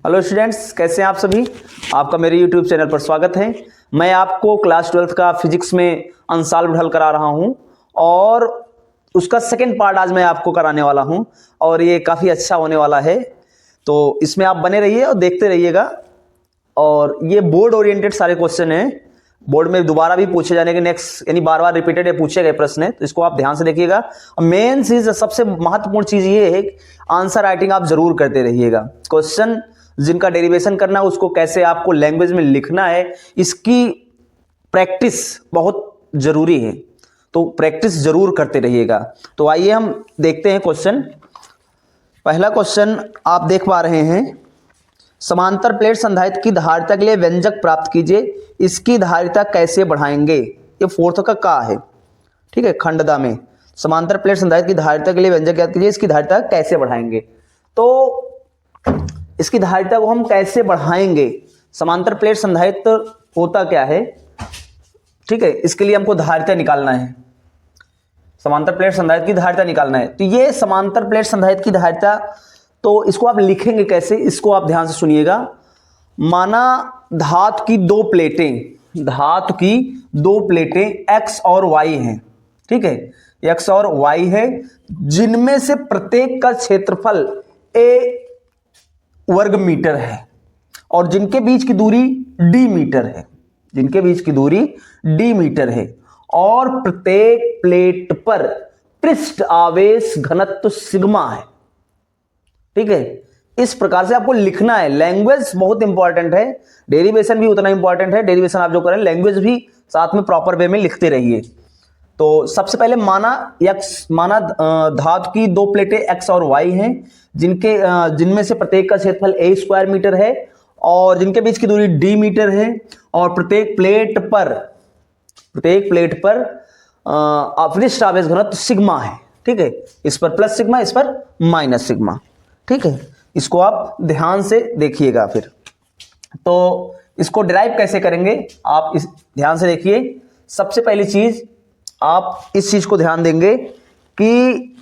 Hello students, कैसे हैं आप सभी। आपका मेरे यूट्यूब चैनल पर स्वागत है। मैं आपको क्लास 12th का फिजिक्स में अनसॉल्व्ड हल करा रहा हूं और उसका सेकंड पार्ट आज मैं आपको कराने वाला हूं और ये काफ़ी अच्छा होने वाला है। तो इसमें आप बने रहिए और देखते रहिएगा। और ये बोर्ड ओरिएंटेड सारे क्वेश्चन हैं, बोर्ड में दोबारा भी पूछे जाने के नेक्स्ट यानी बार बार रिपीटेड पूछे गए प्रश्न है, तो इसको आप ध्यान से देखिएगा। मेन चीज, सबसे महत्वपूर्ण चीज ये है कि आंसर राइटिंग आप जरूर करते रहिएगा। क्वेश्चन जिनका डेरिवेशन करना है उसको कैसे आपको लैंग्वेज में लिखना है, इसकी प्रैक्टिस बहुत जरूरी है, तो प्रैक्टिस जरूर करते रहिएगा। तो आइए हम देखते हैं क्वेश्चन। पहला क्वेश्चन आप देख पा रहे हैं, समांतर प्लेट संधारित्र की धारिता के लिए व्यंजक प्राप्त कीजिए, इसकी धारिता कैसे बढ़ाएंगे। ये फोर्थ का है, ठीक है। खंडदा में समांतर प्लेट संधारित्र की धारिता के लिए व्यंजक ज्ञात कीजिए, इसकी धारिता कैसे बढ़ाएंगे। तो इसकी धारिता को हम कैसे बढ़ाएंगे, समांतर प्लेट संधारित्र होता क्या है, ठीक है। इसके लिए हमको धारिता निकालना है, समांतर प्लेट संधारित्र की धारिता निकालना है। तो ये समांतर प्लेट संधारित्र की धारिता, तो इसको आप लिखेंगे कैसे, इसको आप ध्यान से सुनिएगा। माना धातु की दो प्लेटें x और y हैं, ठीक है। x और y है, जिनमें से प्रत्येक का क्षेत्रफल a वर्ग मीटर है और जिनके बीच की दूरी d मीटर है, और प्रत्येक प्लेट पर पृष्ठ आवेश घनत्व सिग्मा है, ठीक है। इस प्रकार से आपको लिखना है। लैंग्वेज बहुत इंपॉर्टेंट है, डेरिवेशन भी उतना इंपॉर्टेंट है। डेरिवेशन आप जो करें, लैंग्वेज भी साथ में प्रॉपर वे में लिखते रहिए। तो सबसे पहले माना धातु की दो प्लेटें x और y हैं, जिनमें से प्रत्येक का क्षेत्रफल a स्क्वायर मीटर है और जिनके बीच की दूरी d मीटर है, और प्रत्येक प्लेट पर पृष्ठ आवेश घनत्व सिग्मा है, ठीक है। इस पर प्लस सिग्मा, इस पर माइनस सिग्मा, ठीक है। इसको आप ध्यान से देखिएगा। फिर तो इसको डिराइव कैसे करेंगे, आप इस ध्यान से देखिए। सबसे पहली चीज आप इस चीज को ध्यान देंगे कि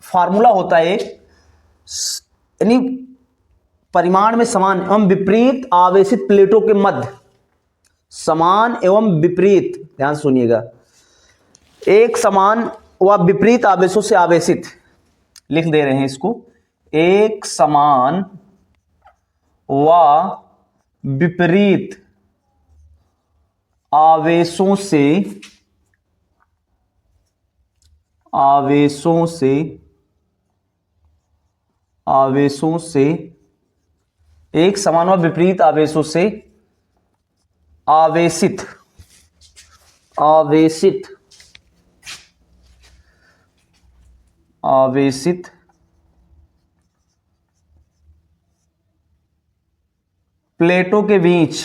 फार्मूला होता है यानी परिमाण में समान एवं विपरीत आवेशित प्लेटों के मध्य, समान एवं विपरीत, ध्यान सुनिएगा, एक समान व विपरीत आवेशों से आवेशित, लिख दे रहे हैं इसको, एक समान व विपरीत आवेशों से एक समान व विपरीत आवेशों से आवेशित प्लेटों के बीच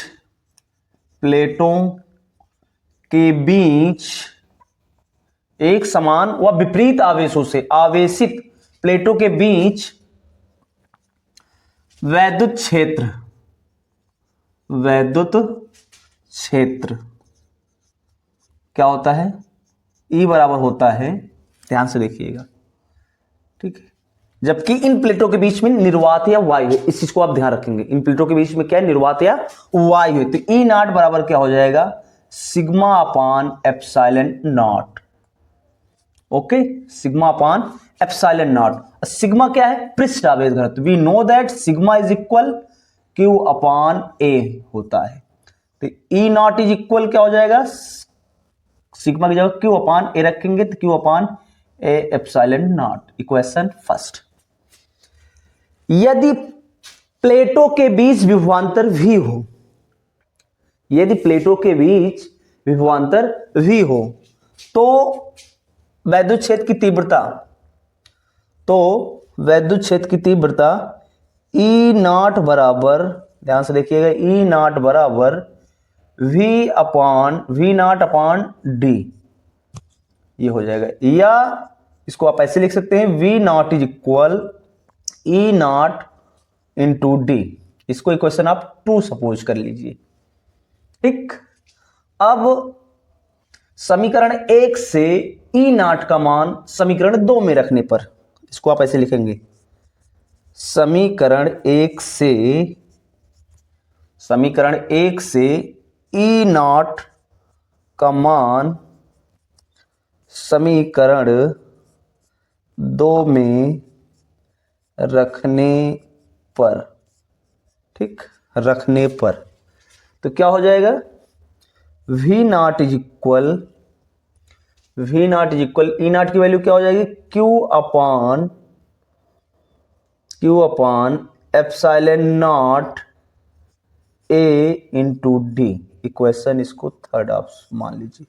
एक समान व विपरीत आवेशों से आवेशित प्लेटों के बीच वैद्युत क्षेत्र क्या होता है, E बराबर होता है, ध्यान से देखिएगा, ठीक है। जबकि इन प्लेटों के बीच में निर्वात या वायु है, इस चीज को आप ध्यान रखेंगे। इन प्लेटों के बीच में क्या है, निर्वात या वायु है। तो E नॉट बराबर क्या हो जाएगा, sigma upon epsilon nought, okay, sigma upon epsilon nought. Sigma क्या है, पृष्ठ आवेश घनत्व। We know that sigma is equal Q upon A होता है। तो E नॉट इज इक्वल क्या हो जाएगा, सिग्मा की जगह Q अपान A रखेंगे तो Q upon A epsilon not. Equation first. यदि प्लेटों के बीच विभवांतर V हो, यदि प्लेटों के बीच विभवांतर V हो, तो वैद्युत क्षेत्र की तीव्रता E नॉट बराबर, ध्यान से देखिएगा, E नॉट बराबर V नॉट अपान D, ये हो जाएगा। या इसको आप ऐसे लिख सकते हैं, V not is equal E not into D। इसको इक्वेशन आप 2 सपोज कर लीजिए, ठीक। अब समीकरण 1 से E नॉट का मान समीकरण 2 में रखने पर इसको आप ऐसे लिखेंगे, समीकरण 1 से समीकरण 1 से ई नॉट का मान समीकरण 2 में रखने पर, ठीक, रखने पर तो क्या हो जाएगा, V not is equal E not की वैल्यू क्या हो जाएगी, Q upon epsilon not A into D. Equation इसको थर्ड आप मान लीजिए,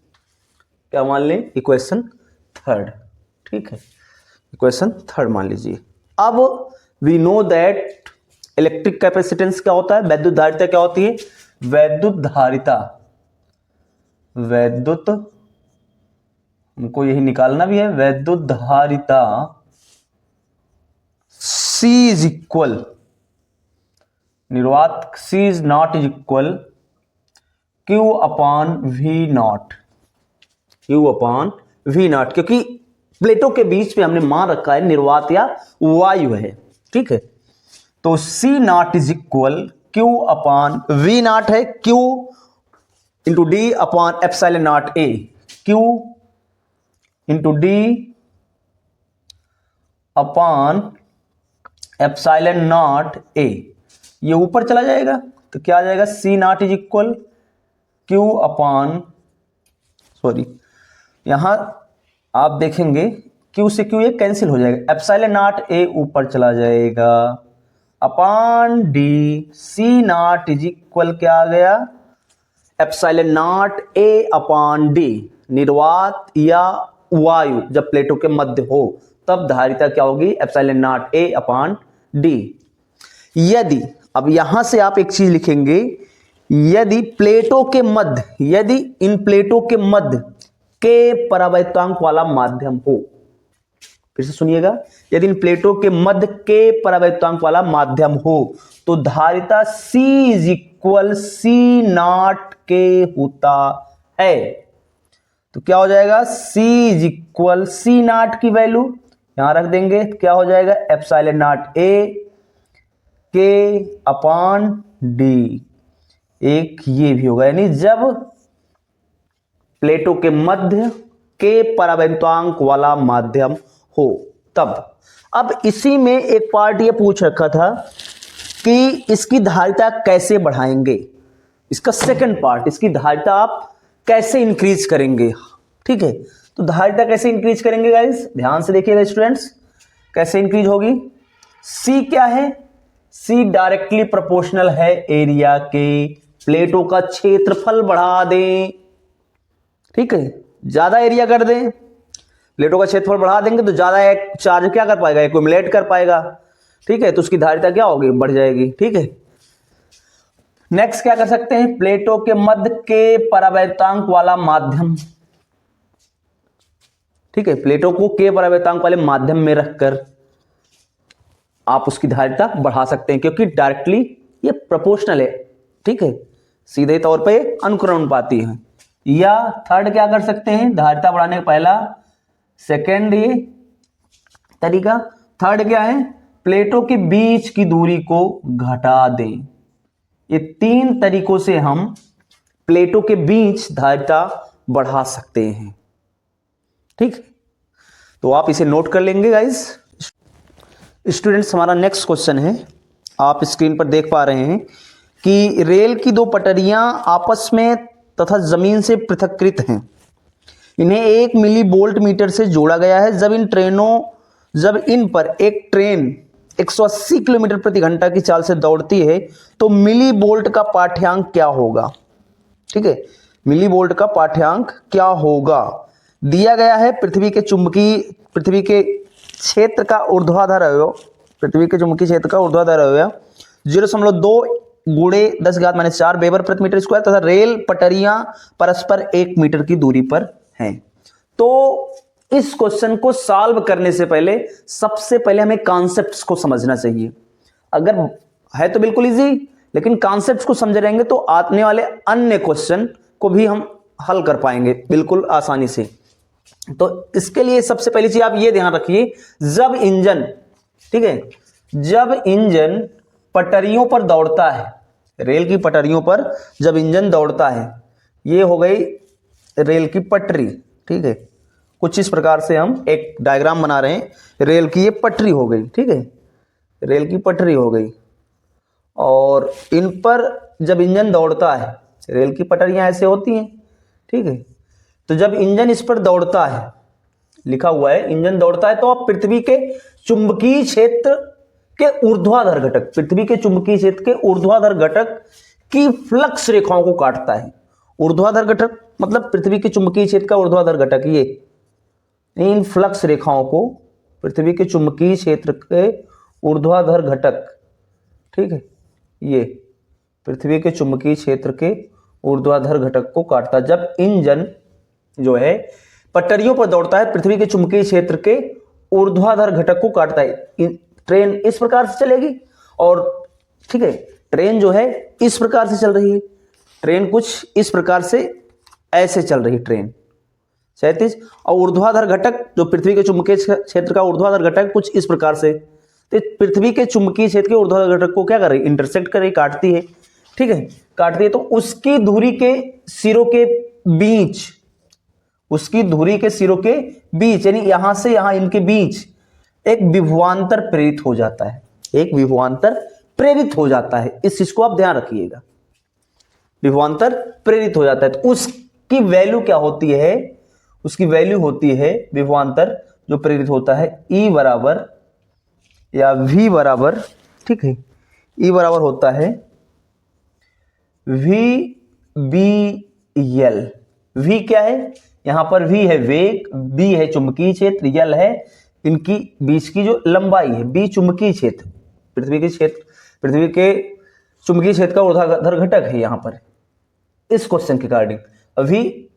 क्या मान लें, इक्वेशन थर्ड, ठीक है, इक्वेशन थर्ड मान लीजिए। अब we know that electric capacitance क्या होता है, वैद्युत धारिता क्या होती है, वैद्युत हमको यही निकालना भी है, वैद्युत धारिता C इज इक्वल, निर्वात C is not is equal Q upon V not, क्योंकि प्लेटों के बीच में हमने मान रखा है निर्वात या वायु है, ठीक है। तो C not is equal Q upon V not है, Q into D upon epsilon not A, Q into D upon epsilon not A, ये ऊपर चला जाएगा तो क्या आ जाएगा, C not is equal Q upon, sorry यहां आप देखेंगे Q से Q ये कैंसिल हो जाएगा, एप्सिलॉन नॉट A ऊपर चला जाएगा upon D, C not is equal क्या आ गया, epsilon not A upon D। निर्वात या वायु जब प्लेटों के मध्य हो तब धारिता क्या होगी, epsilon not A upon D। यदि, अब यहां से आप एक चीज लिखेंगे, यदि प्लेटों के मध्य, यदि इन प्लेटों के मध्य के परावैक्तांक वाला माध्यम हो, फिर से सुनिएगा, यदि इन प्लेटों के मध्य के परावैक्तांक वाला माध्यम हो तो धारिता C is equal C not के होता है। तो क्या हो जाएगा, C is equal C not की वैल्यू यहां रख देंगे, क्या हो जाएगा, एप्सिलॉन नॉट A के अपॉन डी, एक ये भी होगा, यानी जब प्लेटों के मध्य के परावैक्तांक वाला माध्यम हो तब। अब इसी में एक पार्ट ये पूछ रखा था कि इसकी धारिता कैसे बढ़ाएंगे, इसका सेकंड पार्ट, इसकी धारिता आप कैसे इंक्रीज करेंगे, ठीक है। तो धारिता कैसे इंक्रीज करेंगे गाइस, ध्यान से देखिएगा स्टूडेंट्स, कैसे इंक्रीज होगी, C क्या है, C डायरेक्टली प्रोपोर्शनल है एरिया के, प्लेटों का क्षेत्रफल बढ़ा दें, ठीक है, ज्यादा एरिया कर दें, प्लेटों का क्षेत्रफल बढ़ा देंगे तो ज्यादा एक चार्ज क्या कर पाएगा, एक्युमुलेट कर पाएगा, ठीक है, तो उसकी धारिता क्या होगी, बढ़ जाएगी, ठीक है। नेक्स्ट क्या कर सकते हैं, प्लेटों के मध्य के परावैक्तांक वाला माध्यम, ठीक है, प्लेटों को के परावैक्तांक वाले माध्यम में रखकर आप उसकी धारिता बढ़ा सकते हैं, क्योंकि डायरेक्टली ये प्रोपोर्शनल है, ठीक है, सीधे तौर पे अनुक्रमानुपाती है। या थर्ड क्या कर सकते हैं, धारिता बढ़ाने का पहला, सेकेंड ये तरीका, थर्ड क्या है, प्लेटों के बीच की दूरी को घटा दें। ये तीन तरीकों से हम प्लेटों के बीच धारिता बढ़ा सकते हैं, ठीक। तो आप इसे नोट कर लेंगे गाइस। स्टूडेंट्स, हमारा नेक्स्ट क्वेश्चन है, आप स्क्रीन पर देख पा रहे हैं कि रेल की दो पटरियां आपस में तथा जमीन से पृथक्कृत हैं, इन्हें 1 मिली वोल्ट मीटर से जोड़ा गया है। जब इन पर एक ट्रेन 180 किलोमीटर प्रति घंटा की चाल से दौड़ती है तो मिली वोल्ट का पाठ्यांक क्या होगा, ठीक है, मिली वोल्ट का पाठ्यांक क्या होगा। दिया गया है पृथ्वी के क्षेत्र का ऊर्ध्वाधर अवयव, पृथ्वी के चुंबकीय क्षेत्र का ऊर्ध्वाधर अवयव 0.2 गुणे 10⁻⁴ वेबर प्रति मीटर स्क्वायर तथा रेल पटरियां परस्पर 1 मीटर की दूरी पर हैं। तो इस क्वेश्चन को सॉल्व करने से पहले सबसे पहले हमें कॉन्सेप्ट्स को समझना चाहिए। अगर है तो बिल्कुल इजी, लेकिन कॉन्सेप्ट्स को समझ रहेंगे तो आने वाले अन्य क्वेश्चन को भी हम हल कर पाएंगे बिल्कुल आसानी से। तो इसके लिए सबसे पहली चीज आप ये ध्यान रखिए, जब इंजन, ठीक है, जब इंजन पटरियों पर दौड़ता है, रेल की पटरियों पर जब इंजन दौड़ता है, ये हो गई रेल की पटरी। ठीक है, कुछ इस प्रकार से हम एक डायग्राम बना रहे हैं। रेल की ये पटरी हो गई, ठीक है, रेल की पटरी हो गई, और इन पर जब इंजन दौड़ता है, रेल की पटरियां ऐसे होती हैं, ठीक है, तो जब इंजन इस पर दौड़ता है, लिखा हुआ है इंजन दौड़ता है, तो आप पृथ्वी के चुंबकीय क्षेत्र के ऊर्ध्वाधर घटक, पृथ्वी के चुंबकीय क्षेत्र के ऊर्ध्वाधर घटक की फ्लक्स रेखाओं को काटता है। ऊर्ध्वाधर घटक मतलब पृथ्वी के चुंबकीय क्षेत्र का ऊर्ध्वाधर घटक, ये इन फ्लक्स रेखाओं को पृथ्वी के चुंबकीय क्षेत्र के ऊर्ध्वाधर घटक, ठीक है, ये पृथ्वी के चुंबकीय क्षेत्र के ऊर्ध्वाधर घटक को काटता है। जब इंजन जो है पटरियों पर दौड़ता है, पृथ्वी के चुंबकीय क्षेत्र के ऊर्ध्वाधर घटक को काटता है। ट्रेन इस प्रकार से चलेगी, और ठीक है, ट्रेन जो है इस प्रकार से चल रही है, ट्रेन कुछ इस प्रकार से ऐसे चल रही है ट्रेन क्षैतिज, और ऊर्ध्वाधर घटक जो पृथ्वी के चुंबकीय क्षेत्र का ऊर्ध्वाधर घटक कुछ इस प्रकार से, तो पृथ्वी के चुंबकीय क्षेत्र के ऊर्ध्वाधर घटक को क्या कर रही है, इंटरसेक्ट कर रही, काटती है, ठीक है, काटती है। तो उसकी धुरी के सिरों के बीच, उसकी धुरी के सिरों के बीच, यानी यहां से यहां इनके बीच एक विभवांतर प्रेरित हो जाता है, एक विभवांतर प्रेरित हो जाता है। इस चीज को आप ध्यान रखिएगा, विभवांतर प्रेरित हो जाता है। तो उसकी वैल्यू क्या होती है, उसकी वैल्यू होती है विभवांतर जो प्रेरित होता है, E बराबर या V बराबर, ठीक है, E बराबर होता है VBL। V क्या है, यहां पर V है वेग, B है चुंबकीय क्षेत्र, L है इनकी बीच की जो लंबाई है, B चुंबकीय क्षेत्र, पृथ्वी के क्षेत्र, पृथ्वी के चुंबकीय क्षेत्र का ऊर्ध्वाधर घटक है यहां पर इस क्वेश्चन के अकॉर्डिंग। अभी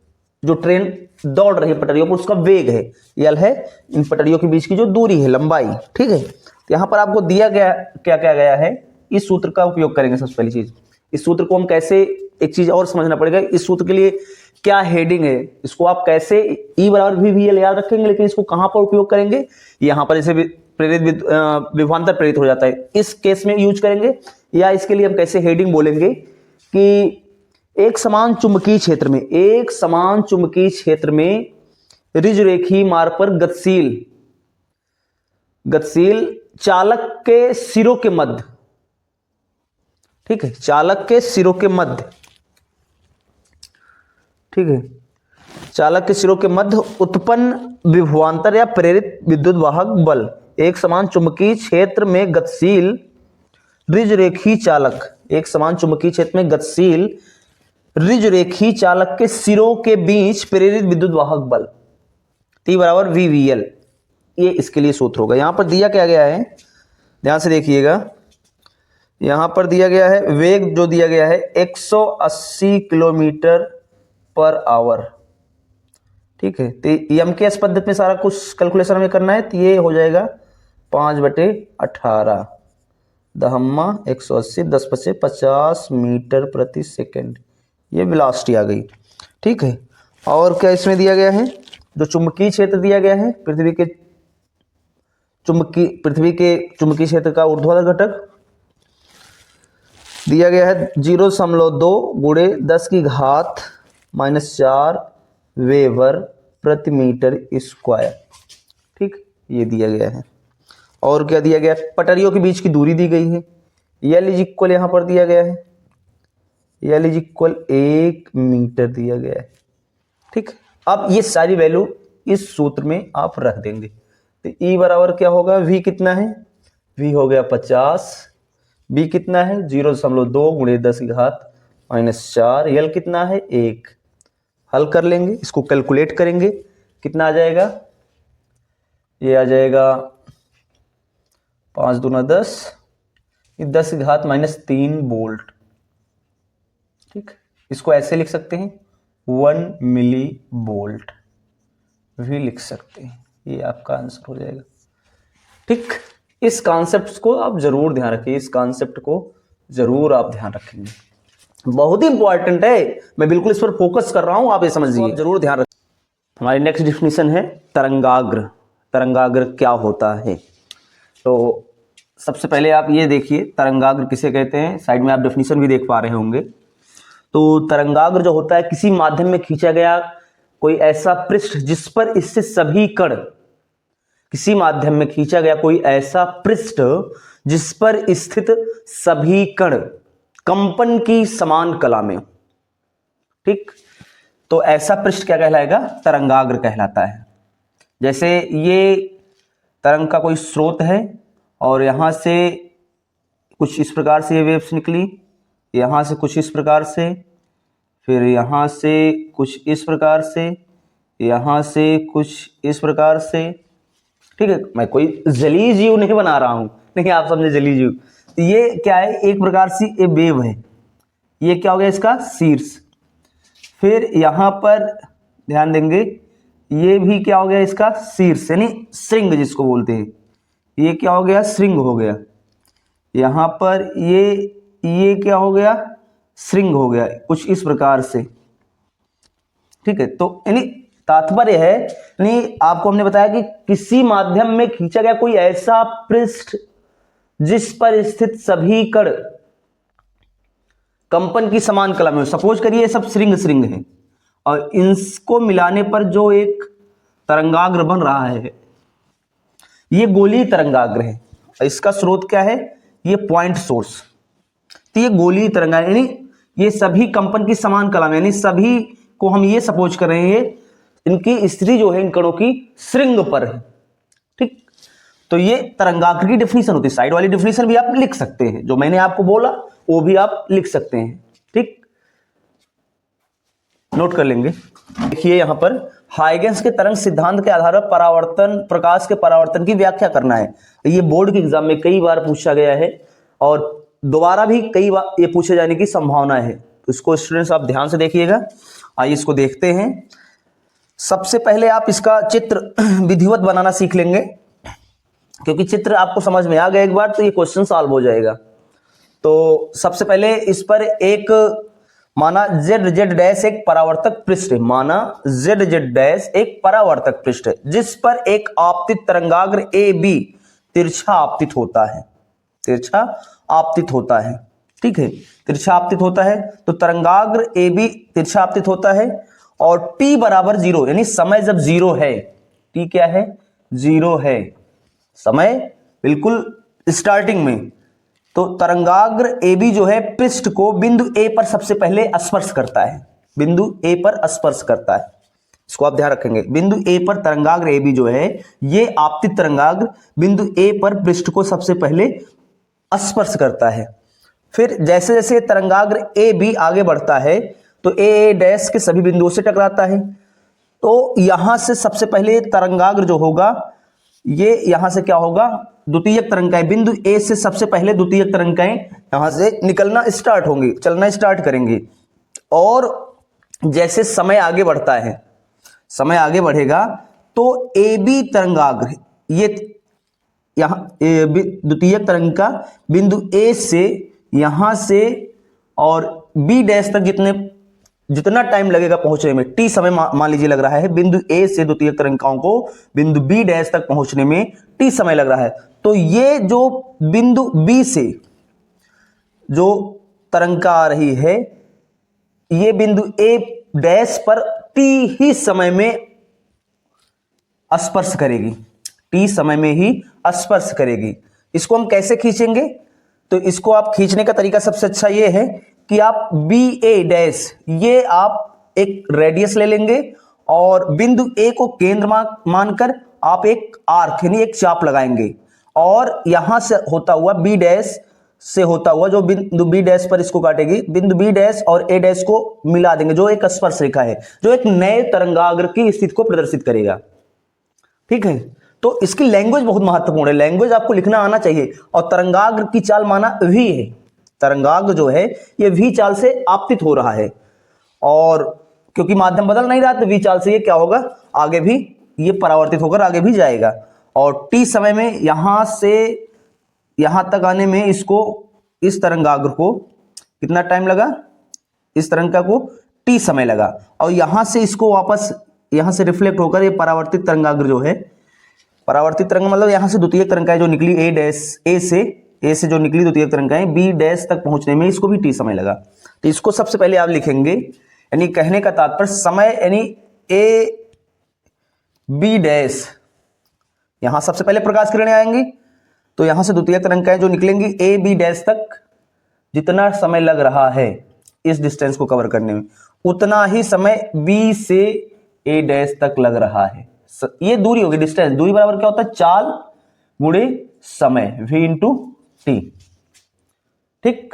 जो ट्रेन दौड़ रही है पटरियों पर, उसका वेग है, L है इन पटरियों के बीच की जो दूरी है, लंबाई, ठीक है। तो यहां पर आपको दिया गया क्या क्या गया है, इस सूत्र का उपयोग करेंगे। सबसे पहली चीज, इस सूत्र को हम कैसे, एक चीज और समझना पड़ेगा, इस सूत्र के लिए क्या हेडिंग है, इसको आप कैसे E बराबर VBL याद रखेंगे, लेकिन इसको कहां पर उपयोग करेंगे, यहां पर इसे प्रेरित विभवांतर प्रेरित हो जाता है, इस केस में यूज करेंगे। या इसके लिए हम कैसे हेडिंग बोलेंगे कि एक समान चुंबकीय क्षेत्र में, एक समान चुंबकीय क्षेत्र में ऋजुरेखीय मार्ग पर गतिशील चालक के सिरों के मध्य, ठीक है, चालक के सिरों के मध्य, ठीक है, चालक के सिरों के मध्य उत्पन्न विभवांतर या प्रेरित विद्युत वाहक बल, एक समान चुंबकीय क्षेत्र में गतिशील ऋजुरेखीय चालक, एक समान चुंबकीय क्षेत्र में गतिशील ऋजुरेखीय चालक के सिरों के बीच प्रेरित विद्युत वाहक बल, T बराबर VBL, ये इसके लिए सूत्र होगा। यहां पर दिया क्या गया है, ध्यान से देखिएगा, यहां पर दिया गया है वेग, जो दिया गया है 180 किलोमीटर पर आवर, ठीक है। तो MKS पद्धति में सारा कुछ कैलकुलेशन हमें करना है, तो ये हो जाएगा 5/18 दहम्मा 180 10 × 50 मीटर प्रति सेकेंड, ये वेलोसिटी आ गई, ठीक है। और क्या इसमें दिया गया है, जो चुंबकीय क्षेत्र दिया गया है, पृथ्वी के चुंबकीय क्षेत्र का ऊर्ध्वाधर घटक दिया गया है 0.2 × 10⁻⁻⁴ वेबर प्रति मीटर स्क्वायर, ठीक, ये दिया गया है। और क्या दिया गया, पटरियों के बीच की दूरी दी गई है, L = यहां पर दिया गया है, L = 1 मीटर दिया गया है, ठीक। अब ये सारी वैल्यू इस सूत्र में आप रख देंगे। तो E बराबर क्या होगा, V कितना है, V हो गया 50, B कितना है 0.2 × 10⁻⁻⁴, L कितना है 1, हल कर लेंगे, इसको कैलकुलेट करेंगे, कितना आ जाएगा, ये आ जाएगा 5 दूना 10, 10⁻³ वोल्ट, ठीक। इसको ऐसे लिख सकते हैं 1 मिली वोल्ट भी लिख सकते हैं, ये आपका आंसर हो जाएगा, ठीक। इस कॉन्सेप्ट को आप जरूर ध्यान रखिए, इस कॉन्सेप्ट को जरूर आप ध्यान रखेंगे, बहुत ही इंपॉर्टेंट है, मैं बिल्कुल इस पर फोकस कर रहा हूं, आप ये समझिए, जरूर ध्यान रखें। हमारी नेक्स्ट डिफिनीशन है तरंगाग्र। तरंगाग्र क्या होता है, तो सबसे पहले आप ये देखिए तरंगाग्र किसे कहते हैं, साइड में आप डेफिनेशन भी देख पा रहे होंगे। तो तरंगाग्र जो होता है किसी माध्यम में खींचा गया कोई ऐसा पृष्ठ जिस पर स्थित सभी कण, किसी माध्यम में खींचा गया कोई ऐसा पृष्ठ जिस पर स्थित सभी कण कंपन की समान कला में, ठीक, तो ऐसा पृष्ठ क्या कहलाएगा, तरंगाग्र कहलाता है। जैसे ये तरंग का कोई स्रोत है और यहां से कुछ इस प्रकार से ये वेव्स निकली, यहां से कुछ इस प्रकार से, फिर यहां से कुछ इस प्रकार से, यहां से कुछ इस प्रकार से, ठीक है। मैं कोई जलीय जीव नहीं बना रहा हूं, नहीं आप समझे जलीय जीव। तो ये क्या है, एक प्रकार से ये वेव है, ये क्या हो गया इसका शीर्ष। फिर यहां पर ध्यान देंगे ये भी क्या हो गया इसका शीर्ष, यानी श्रृंग जिसको बोलते हैं, ये क्या हो गया श्रृंग हो गया। यहां पर ये क्या हो गया श्रृंग हो गया, कुछ इस प्रकार से, ठीक है। तो यानी तात्पर्य है, यानी आपको हमने बताया कि किसी माध्यम में खींचा गया कोई ऐसा पृष्ठ जिस पर स्थित सभी कण कंपन की समान कला में, सपोज करिए सब श्रृंग है और इनको मिलाने पर जो एक तरंगाग्र बन रहा है, ये गोलीय तरंगाग्र है। इसका स्रोत क्या है, ये पॉइंट सोर्स, तो ये गोलीय तरंगाग्र, यानी ये सभी कंपन की समान कला में, यानी सभी को हम ये सपोज कर रहे हैं इनकी स्थिति जो है इन कणों की श्रृंग पर है, ठीक। तो ये तरंगाग्र की डेफिनेशन होती है। साइड वाली डेफिनेशन भी आप लिख सकते हैं, जो मैंने आपको बोला वो भी आप लिख सकते हैं, ठीक, नोट कर लेंगे। देखिए यहां पर हाइगेंस के तरंग सिद्धांत के आधार पर परावर्तन, प्रकाश के परावर्तन की व्याख्या करना है। ये बोर्ड के एग्जाम में कई बार पूछा गया है और दोबारा भी कई बार ये पूछे जाने की संभावना है, तो इसको स्टूडेंट्स आप ध्यान से देखिएगा। आइए इसको देखते हैं। सबसे पहले आप इसका चित्र विधिवत बनाना सीख लेंगे, क्योंकि चित्र आपको समझ में आ गया एक बार तो ये क्वेश्चन सॉल्व हो जाएगा। तो सबसे पहले इस पर एक माना z डैश एक परावर्तक पृष्ठ है, माना z डैश एक परावर्तक पृष्ठ है जिस पर एक आपतित तरंगाग्र AB तिरछा आपतित होता है, तिरछा आपतित होता है, ठीक है, तिरछा आपतित होता है। तो तरंगाग्र AB तिरछा आपतित होता है और t बराबर 0, यानी समय जब 0 है, t क्या है 0 है, समय बिल्कुल स्टार्टिंग में, तो तरंगाग्र AB जो है पृष्ठ को बिंदु A पर सबसे पहले स्पर्श करता है, बिंदु A पर स्पर्श करता है। इसको आप ध्यान रखेंगे, बिंदु A पर तरंगाग्र AB जो है ये आपतित तरंगाग्र बिंदु A पर पृष्ठ को सबसे पहले स्पर्श करता है। फिर जैसे जैसे तरंगाग्र AB आगे बढ़ता है तो A डैश के सभी बिंदुओं से टकराता है। तो यहां से सबसे पहले तरंगाग्र जो होगा ये यहां से क्या होगा, द्वितीयक तरंगाएं, बिंदु A से सबसे पहले द्वितीयक तरंगाएं यहां से निकलना स्टार्ट होंगी, चलना स्टार्ट करेंगी। और जैसे समय आगे बढ़ता है, समय आगे बढ़ेगा तो AB तरंगाग्र ये यहां द्वितीयक तरंग का बिंदु A से यहां से और B डैश तक जितना टाइम लगेगा पहुंचने में, t समय मान लीजिए लग रहा है, बिंदु A से द्वितीयक तरंगिकाओं को बिंदु B डैश तक पहुंचने में t समय लग रहा है। तो ये जो बिंदु B से जो तरंगिका आ रही है ये बिंदु A डैश पर t ही समय में स्पर्श करेगी, t समय में ही स्पर्श करेगी। इसको हम कैसे खींचेंगे, तो इसको आप खींचने का तरीका सबसे अच्छा ये है कि आप BA डैश ये आप एक रेडियस ले लेंगे और बिंदु A को केंद्र मानकर आप एक आर्क यानी एक चाप लगाएंगे और यहां से होता हुआ B डैश से होता हुआ जो बिंदु B डैश पर इसको काटेगी, बिंदु B डैश और A डैश को मिला देंगे, जो एक स्पर्श रेखा है जो एक नए तरंगाग्र की स्थिति को प्रदर्शित करेगा, ठीक है। तो इसकी लैंग्वेज बहुत महत्वपूर्ण है, लैंग्वेज आपको लिखना आना चाहिए। और तरंगाग्र की चाल माना V है, तरंगाग्र जो है ये V चाल से आपतित हो रहा है और क्योंकि माध्यम बदल नहीं रहा तो V चाल से ये क्या होगा, आगे भी ये परावर्तित होकर आगे भी जाएगा। और t समय में यहां से यहां तक आने में इसको, इस तरंगाग्र को कितना टाइम लगा, इस तरंगिका को t समय लगा और यहां से इसको वापस यहां से रिफ्लेक्ट होकर ये परावर्तित तरंगाग्र जो है परावर्तित तरंग मतलब यहां से द्वितीयक तरंगाएं जो निकली ए से जो निकली द्वितीयक तरंगाएं बी डैश तक पहुंचने में इसको भी टी समय लगा। तो इसको सबसे पहले आप लिखेंगे, यानी कहने का तात्पर्य समय, यानी ए बी डैश, यहां सबसे पहले प्रकाश किरणें आएंगी, तो यहां से द्वितीयक तरंगाएं जो निकलेंगी ए बी डैश तक जितना समय लग रहा है इस डिस्टेंस को कवर करने में, उतना ही समय बी से ए डैश तक लग रहा है। ये दूरी होगी, डिस्टेंस, दूरी बराबर क्या होता है, चाल गुणे समय, v इंटू टी। ठीक,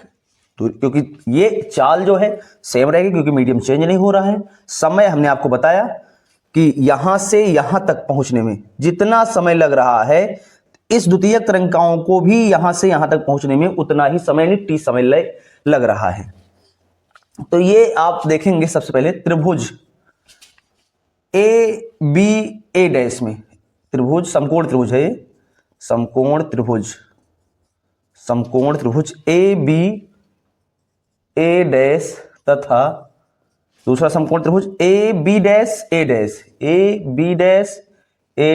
क्योंकि ये चाल जो है सेम रहेगी क्योंकि मीडियम चेंज नहीं हो रहा है। समय हमने आपको बताया कि यहां से यहां तक पहुंचने में जितना समय लग रहा है, इस द्वितीयक तरंगाओं को भी यहां से यहां तक पहुंचने में उतना ही समय, टी समय लग रहा है। तो ये आप देखेंगे सबसे पहले त्रिभुज ए बी ए डैश में, त्रिभुज समकोण त्रिभुज है, समकोण त्रिभुज ए बी ए डैश तथा दूसरा समकोण त्रिभुज A B dash A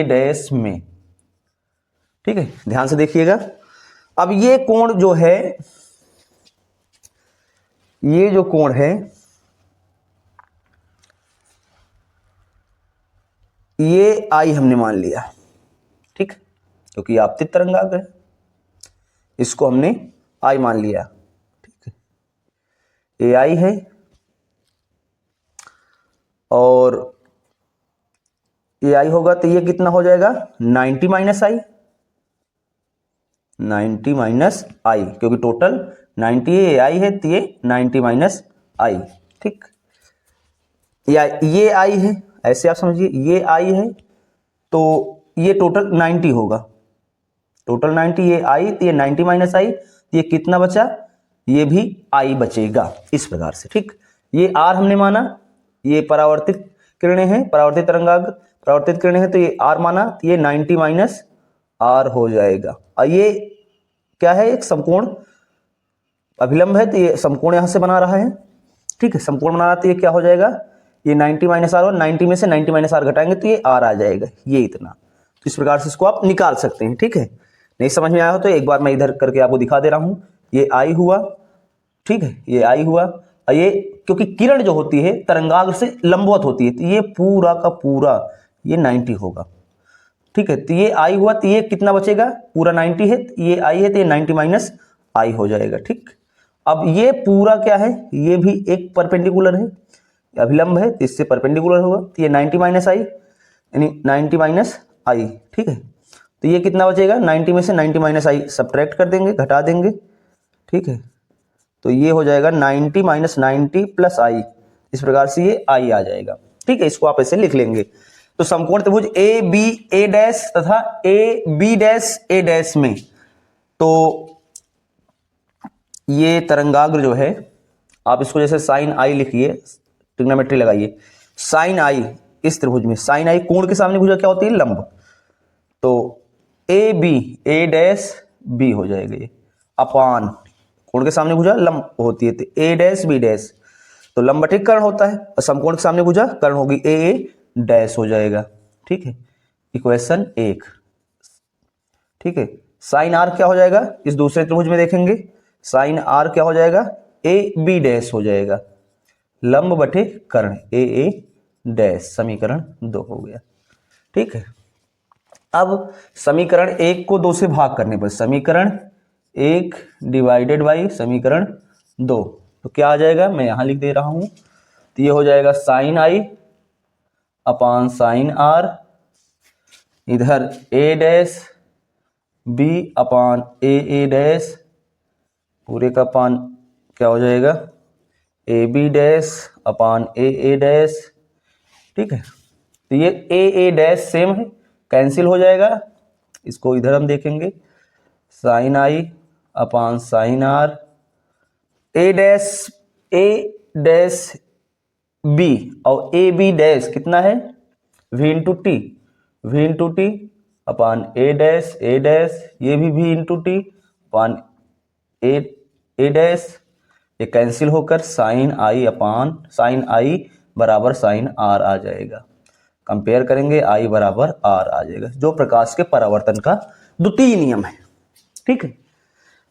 dash में। ठीक है, ध्यान से देखिएगा। अब ये कोण जो है, ये जो कोण है ये आई हमने मान लिया। ठीक, क्योंकि आपतित तरंगाग्र है, इसको हमने आई मान लिया। ठीक है, ए आई है और ए आई होगा तो ये कितना हो जाएगा 90 माइनस आई, 90 माइनस आई, क्योंकि टोटल 90 ए आई है तो ये 90 माइनस आई। ठीक, ये आई है, ऐसे आप समझिए, ये आई है तो ये टोटल 90 होगा, टोटल 90, ये आई तो ये 90 माइनस आई, ये कितना बचा, ये भी आई बचेगा, इस प्रकार से। ठीक, ये आर हमने माना, ये परावर्तित किरणें हैं, परावर्तित तरंगाग्र परावर्तित किरणें हैं, तो ये आर माना, तो ये 90 माइनस आर हो जाएगा। और ये क्या है, एक समकोण अभिलंब है, तो ये समकोण यहां से बना रहा है। ठीक है, समकोण बना रहा है तो ये क्या हो जाएगा, ये 90 माइनस आर, और 90 में से 90 माइनस आर घटाएंगे तो ये आर आ जाएगा, ये इतना। तो इस प्रकार से इसको आप निकाल सकते हैं। ठीक है, नहीं समझ में आया हो तो एक बार मैं इधर करके आपको दिखा दे रहा हूं। ये आई हुआ, ठीक है, ये आई हुआ, और ये क्योंकि किरण जो होती है तरंगाग्र से लंबवत होती है तो ये पूरा का पूरा ये 90 होगा। ठीक है, तो ये आई हुआ तो ये कितना बचेगा, पूरा 90 है, ये आई है तो ये 90 माइनस आई हो जाएगा। ठीक, अब ये पूरा क्या है, ये भी एक परपेंडिकुलर है, अभिलंब है तो इससे परपेंडिकुलर होगा, तो ये 90 माइनस आई, यानी 90 माइनस आई। ठीक है, तो ये कितना बचेगा, 90 में से 90 माइनस आई सब्ट्रैक्ट कर देंगे, घटा देंगे। ठीक है, तो ये हो जाएगा 90 माइनस 90 प्लस आई, इस प्रकार से ये आई आ जाएगा। ठीक है, इसको आप ऐसे लिख लेंगे। तो समकोण त्रिभुज ए बी ए डैश तथा A B dash A dash में, तो ये तरंगाग्र जो है, आप इसको जैसे साइन आई लिखिए, ट्रिग्नोमेट्री लगाइए, साइन आई इस त्रिभुज में, साइन आई कोण के सामने भुजा क्या होती है, लंब, तो A B A dash B हो जाएगा, ये अपान कोण के सामने भुजा लंब होती है तो ए डैश बी डैश, तो लंबटिक कर्ण होता है, और समकोण के सामने भुजा कर्ण होगी, ए डैश हो जाएगा। ठीक है, इक्वेशन 1। ठीक है, साइन आर क्या हो जाएगा, इस दूसरे त्रिभुज में देखेंगे, साइन आर क्या हो जाएगा, ए बी डैश हो जाएगा, लंब बटे कर्ण ए डैश, समीकरण 2 हो गया। ठीक है, अब समीकरण 1 को 2 से भाग करने पर, समीकरण 1 डिवाइडेड बाई समीकरण 2, तो क्या आ जाएगा, मैं यहां लिख दे रहा हूं, तो ये हो जाएगा sine i upon sine r, इधर A dash B upon A dash, पूरे का अपान क्या हो जाएगा, A B dash upon A dash. ठीक है, तो ये ए डैश सेम है, कैंसिल हो जाएगा, इसको इधर हम देखेंगे, sine i upon sine r, A dash B और ए बी डैश कितना है, v into t upon A dash, ये भी v into t upon A dash, ये कैंसिल होकर साइन आई अपान साइन आई बराबर साइन आर आ जाएगा। कंपेयर करेंगे I बराबर R आ जाएगा, जो प्रकाश के परावर्तन का द्वितीय नियम है। ठीक है,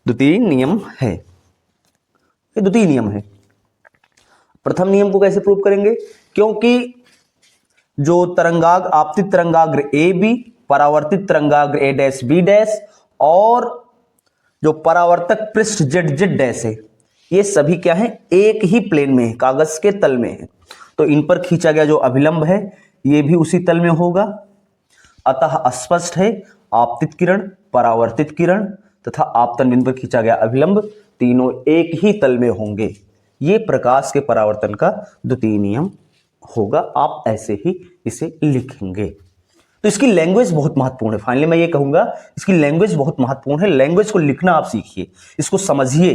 द्वितीय नियम है, ये द्वितीय नियम है। प्रथम नियम को कैसे प्रूव करेंगे? क्योंकि जो तरंगाग्र आपतित तरंगाग्र ए बी, परावर्तित तरंगाग्र ए डैश बी डैश और जो परावर्तक पृष्ठ जेड जेड डैश है, ये सभी क्या है? एक ही प्लेन में है, कागज के तल में है। तो इन पर खींचा गया जो अभिलंब है ये भी उसी तल में होगा। अतः स्पष्ट है आपतित किरण, परावर्तित किरण तथा आपतन बिंदु पर खींचा गया अभिलंब तीनों एक ही तल में होंगे। ये प्रकाश के परावर्तन का द्वितीय नियम होगा। आप ऐसे ही इसे लिखेंगे। तो इसकी लैंग्वेज बहुत महत्वपूर्ण है। फाइनली मैं ये कहूंगा इसकी लैंग्वेज बहुत महत्वपूर्ण है। लैंग्वेज को लिखना आप सीखिए, इसको समझिए।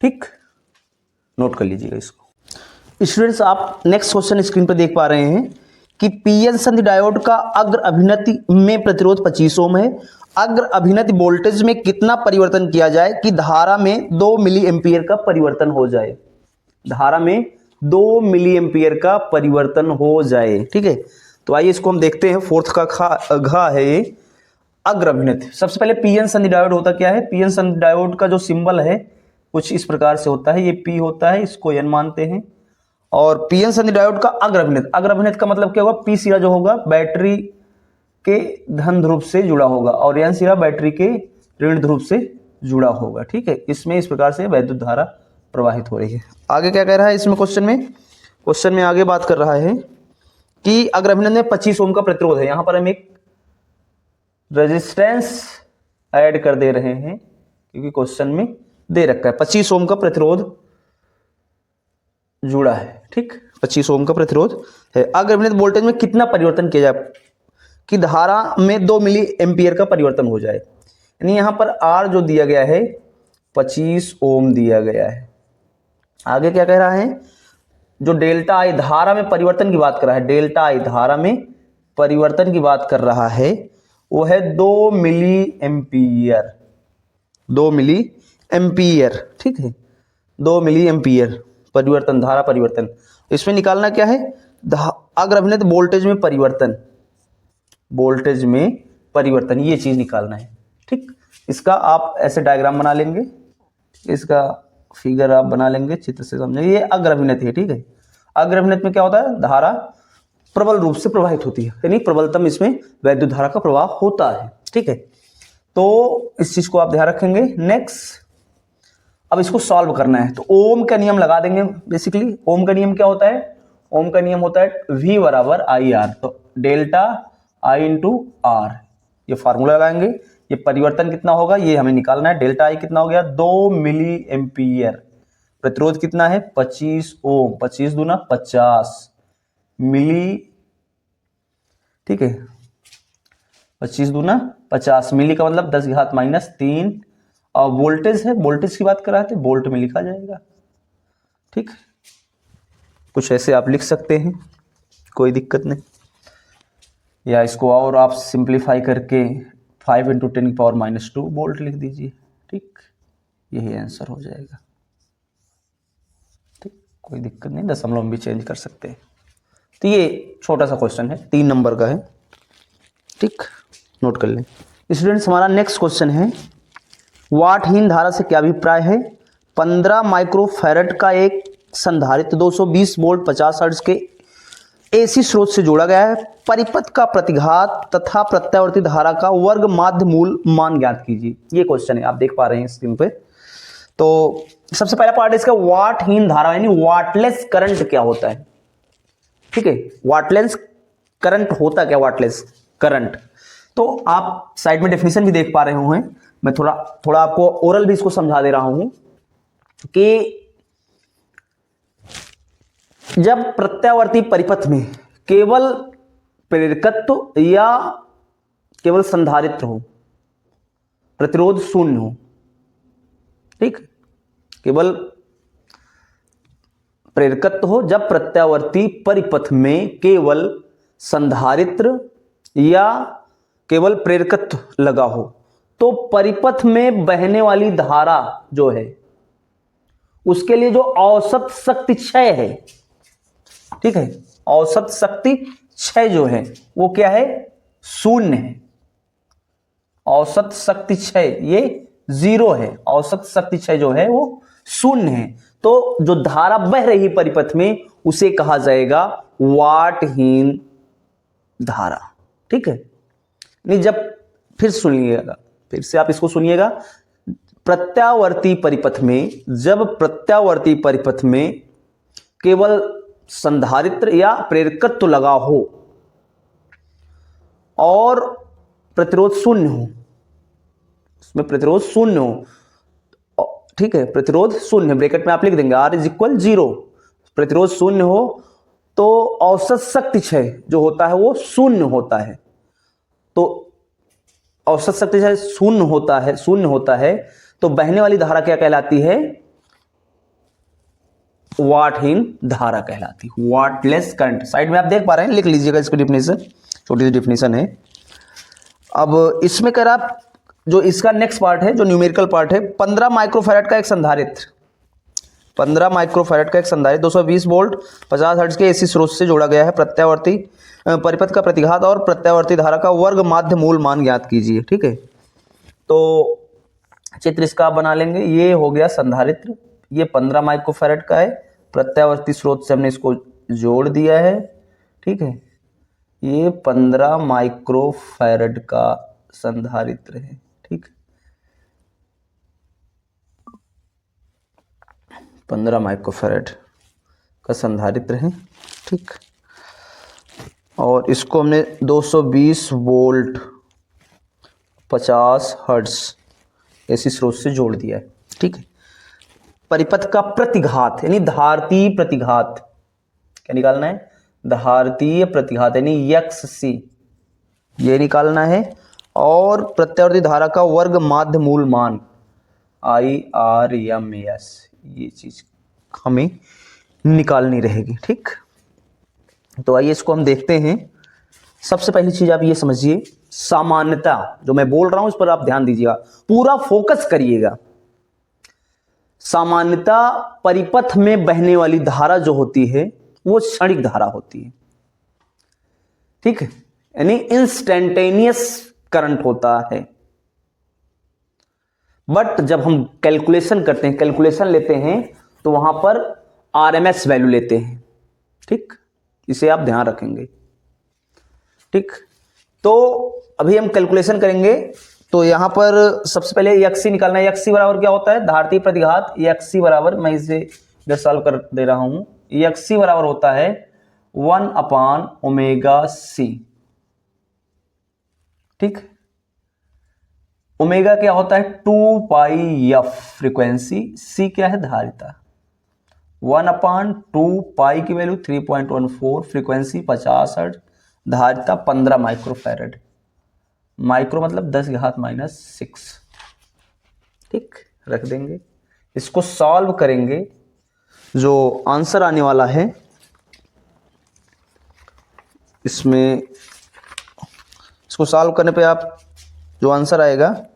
ठीक, नोट कर लीजिएगा इसको। स्टूडेंट्स, आप नेक्स्ट क्वेश्चन स्क्रीन पर देख पा रहे हैं कि पीएन संधि डायोड का अग्र अभिनति में प्रतिरोध 25 ओम है। अग्र अभिनति वोल्टेज में कितना परिवर्तन किया जाए कि धारा में 2 मिली एम्पियर का परिवर्तन हो जाए? धारा में 2 मिली एम्पियर का परिवर्तन हो जाए। ठीक है, तो आइए इसको हम देखते हैं। फोर्थ का घ है ये अग्र अभिनति। सबसे पहले पीएन संधि डायोड होता क्या है? पीएन संधि डायोड का जो सिंबल है कुछ इस प्रकार से होता है। ये पी होता है, इसको एन मानते हैं। और पीएन संधि डायोड का अग्र अभिनति, अग्र अभिनति का मतलब क्या होगा? पी सिरा जो होगा बैटरी के धन ध्रुव से जुड़ा होगा और एन सिरा बैटरी के ऋण ध्रुव से जुड़ा होगा। ठीक है, इसमें इस प्रकार से वैद्युत धारा प्रवाहित हो रही है। आगे क्या कह रहा है इसमें क्वेश्चन में आगे बात कर रहा है कि अग्र अभिनति में 25 ओम का प्रतिरोध है। यहां पर हम एक रेजिस्टेंस ऐड कर दे रहे हैं क्योंकि क्वेश्चन में दे रखा है 25 ओम का प्रतिरोध जुड़ा है। ठीक, 25 ओम का प्रतिरोध है। अग्र अभिनति वोल्टेज में कितना परिवर्तन किया जाए कि धारा में 2 मिली एम्पियर का परिवर्तन हो जाए? यानी यहां पर R जो दिया गया है 25 ओम दिया गया है। आगे क्या कह रहा है? जो डेल्टा आई धारा में परिवर्तन की बात कर रहा है, डेल्टा आई धारा में परिवर्तन की बात कर रहा है, वो है 2 मिली एम्पियर। 2 milli ampere. ठीक है, 2 मिली एम्पियर परिवर्तन, धारा परिवर्तन। इसमें निकालना क्या है? अग्र अभिनति वोल्टेज में परिवर्तन, वोल्टेज में परिवर्तन, ये चीज निकालना है। ठीक, इसका आप ऐसे डायग्राम बना लेंगे, इसका फिगर आप बना लेंगे, चित्र से समझेंगे। ये अग्र अभिनति है। ठीक है, अग्र अभिनति में क्या होता है? धारा प्रबल रूप से प्रवाहित होती है, यानी प्रबलतम इसमें वैद्युत धारा का प्रवाह होता है। ठीक है, तो इस चीज को आप ध्यान रखेंगे। नेक्स्ट, अब इसको सॉल्व करना है तो ओम का नियम लगा देंगे। बेसिकली ओम का नियम क्या होता है? ओम का नियम होता है V बराबर आई आर। तो डेल्टा I इंटू आर, ये फार्मूला लगाएंगे। ये परिवर्तन कितना होगा ये हमें निकालना है। डेल्टा I कितना हो गया? 2 मिली एम्पियर। प्रतिरोध कितना है? 25 ओम। 25 दूना 50 मिली। ठीक है, 25 दूना 50 मिली का मतलब 10 घात -3। और वोल्टेज है, वोल्टेज की बात कर रहा है तो वोल्ट में लिखा जाएगा। ठीक, कुछ ऐसे आप लिख सकते हैं, कोई दिक्कत नहीं। या इसको और आप सिंप्लीफाई करके 5 × 10⁻² वोल्ट लिख दीजिए। ठीक, यही आंसर हो जाएगा। ठीक, कोई दिक्कत नहीं, दशमलव भी चेंज कर सकते हैं। तो ये छोटा सा क्वेश्चन है, 3 नंबर का है। ठीक, नोट कर लें। स्टूडेंट्स, हमारा नेक्स्ट क्वेश्चन है वाटहीन धारा से क्या अभिप्राय है? 15 माइक्रोफैरड का एक संधारित्र 220 वोल्ट 50 हर्ट्ज के एसी स्रोत से जोड़ा गया है। परिपथ का प्रतिघात तथा प्रत्यावर्ती धारा का वर्ग माध्य मूल मान ज्ञात कीजिए। ये क्वेश्चन है, आप देख पा रहे हैं स्क्रीन पे। तो सबसे पहला पार्ट इसका वाटहीन धारा यानी वाटलेस करंट क्या होता है? ठीक है, वाटलेस करंट होता क्या? वाटलेस करंट, तो आप साइड में डेफिनेशन भी देख पा रहे होंगे। मैं थोड़ा आपको ओरल भी इसको समझा दे रहा हूं कि जब प्रत्यावर्ती परिपथ में केवल प्रेरकत्व या केवल संधारित्र हो, प्रतिरोध शून्य हो, ठीक, केवल प्रेरकत्व हो, जब प्रत्यावर्ती परिपथ में केवल संधारित्र या केवल प्रेरकत्व लगा हो, तो परिपथ में बहने वाली धारा जो है उसके लिए जो औसत शक्ति क्षय है, ठीक है। औसत शक्ति क्षय जो है वो क्या है, शून्य है। औसत शक्ति क्षय ये 0 है, औसत शक्ति क्षय जो है वो शून्य है। तो जो धारा बह रही परिपथ में उसे कहा जाएगा वाटहीन धारा, ठीक है। नहीं, जब फिर सुनिएगा, फिर से आप इसको सुनिएगा। प्रत्यावर्ती परिपथ में, जब प्रत्यावर्ती परिपथ में केवल संधारित्र या प्रेरकत्व लगा हो और प्रतिरोध शून्य हो, इसमें प्रतिरोध शून्य हो, ठीक है, प्रतिरोध शून्य, ब्रैकेट में आप लिख देंगे R = 0, प्रतिरोध शून्य हो तो औसत शक्ति क्षय जो होता है वो शून्य होता है। तो औसत शक्ति क्षय शून्य होता है तो बहने वाली धारा क्या कहलाती है, वाटहीन धारा कहलाती है, वाटलेस करंट। साइड में आप देख पा रहे हैं, लिख लीजिएगा इसकी डेफिनेशन, छोटी सी डेफिनेशन है। अब इसमें कर आप जो इसका नेक्स्ट पार्ट है, जो न्यूमेरिकल पार्ट है, 15 माइक्रोफैराड का एक संधारित्र, 15 माइक्रोफैराड का एक संधारित्र 220 वोल्ट 50 हर्ट्ज के एसी स्रोत से जोड़ा गया है। प्रत्यावर्ती परिपथ का प्रतिघात और प्रत्यावर्ती धारा का वर्ग माध्य मूल मान ज्ञात कीजिए, ठीक है। तो चित्र इसका बना लेंगे। ये हो गया संधारित्र, ये 15 माइक्रोफैराड का है, प्रत्यावर्ती स्रोत से हमने इसको जोड़ दिया है, ठीक है। ये 15 माइक्रोफैराड का संधारित्र है, ठीक, 15 माइक्रोफैराड का संधारित्र है, ठीक। और इसको हमने 220 वोल्ट 50 हर्ट्ज एसी स्रोत से जोड़ दिया है, ठीक है। परिपथ का प्रतिघात यानी धारतीय प्रतिघात क्या निकालना है, धारतीय प्रतिघात यानी XC ये निकालना है। और प्रत्यावर्ती धारा का वर्ग माध्य मूल मान IRMS ये चीज हमें निकालनी रहेगी, ठीक। तो आइए इसको हम देखते हैं। सबसे पहली चीज आप ये समझिए, सामान्यता जो मैं बोल रहा हूं इस पर आप ध्यान दीजिएगा, पूरा फोकस करिएगा। सामान्यता परिपथ में बहने वाली धारा जो होती है वो क्षणिक धारा होती है, ठीक है, यानी इंस्टेंटेनियस करंट होता है। बट जब हम कैलकुलेशन करते हैं, कैलकुलेशन लेते हैं तो वहां पर RMS वैल्यू लेते हैं, ठीक, इसे आप ध्यान रखेंगे, ठीक। तो अभी हम कैलकुलेशन करेंगे तो यहां पर सबसे पहले XC निकालना है। XC बराबर क्या होता है, धारतीय प्रतिघात। XC बराबर, मैं इसे इधर सॉल्व कर दे रहा हूं, XC बराबर होता है 1/ωc, ठीक। ओमेगा क्या होता है 2πf फ्रीक्वेंसी, C क्या है धारिता, 1/2π की वैल्यू 3.14, फ्रीक्वेंसी 50 हर्ट्ज, धारिता 15 माइक्रोफैराड, माइक्रो मतलब 10⁻⁻⁶, ठीक, रख देंगे। इसको सॉल्व करेंगे, जो आंसर आने वाला है इसमें, इसको सॉल्व करने पे आप जो आंसर आएगा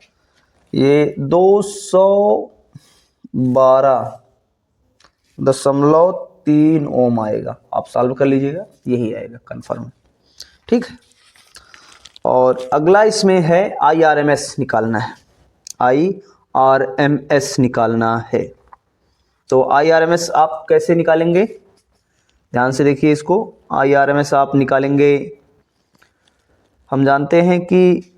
ये 212.3 ओम आएगा। आप सॉल्व कर लीजिएगा, यही आएगा कंफर्म, ठीक। और अगला इसमें है IRMS निकालना है, IRMS निकालना है। तो IRMS आप कैसे निकालेंगे, ध्यान से देखिए इसको। IRMS आप निकालेंगे, हम जानते हैं कि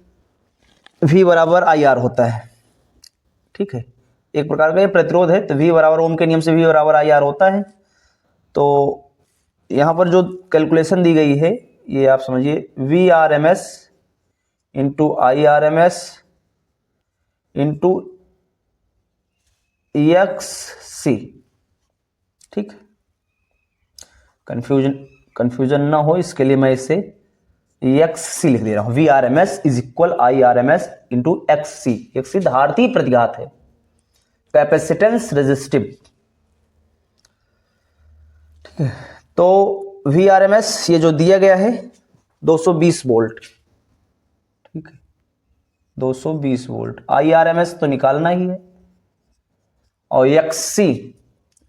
V बराबर IR होता है, ठीक है, एक प्रकार का ये प्रतिरोध है, तो V बराबर ओम के नियम से V बराबर IR होता है। तो यहां पर जो कैलकुलेशन दी गई है ये आप समझिए, VRMS into IRMS into XC, ठीक। कंफ्यूजन ना हो इसके लिए मैं इसे XC लिख दे रहा हूं। VRMS = IRMS into XC। XC धारतीय प्रतिघात है, कैपेसिटेंस रेजिस्टिव, ठीक है। तो VRMS ये जो दिया गया है 220 वोल्ट, ठीक है, 220 वोल्ट। IRMS तो निकालना ही है, और XC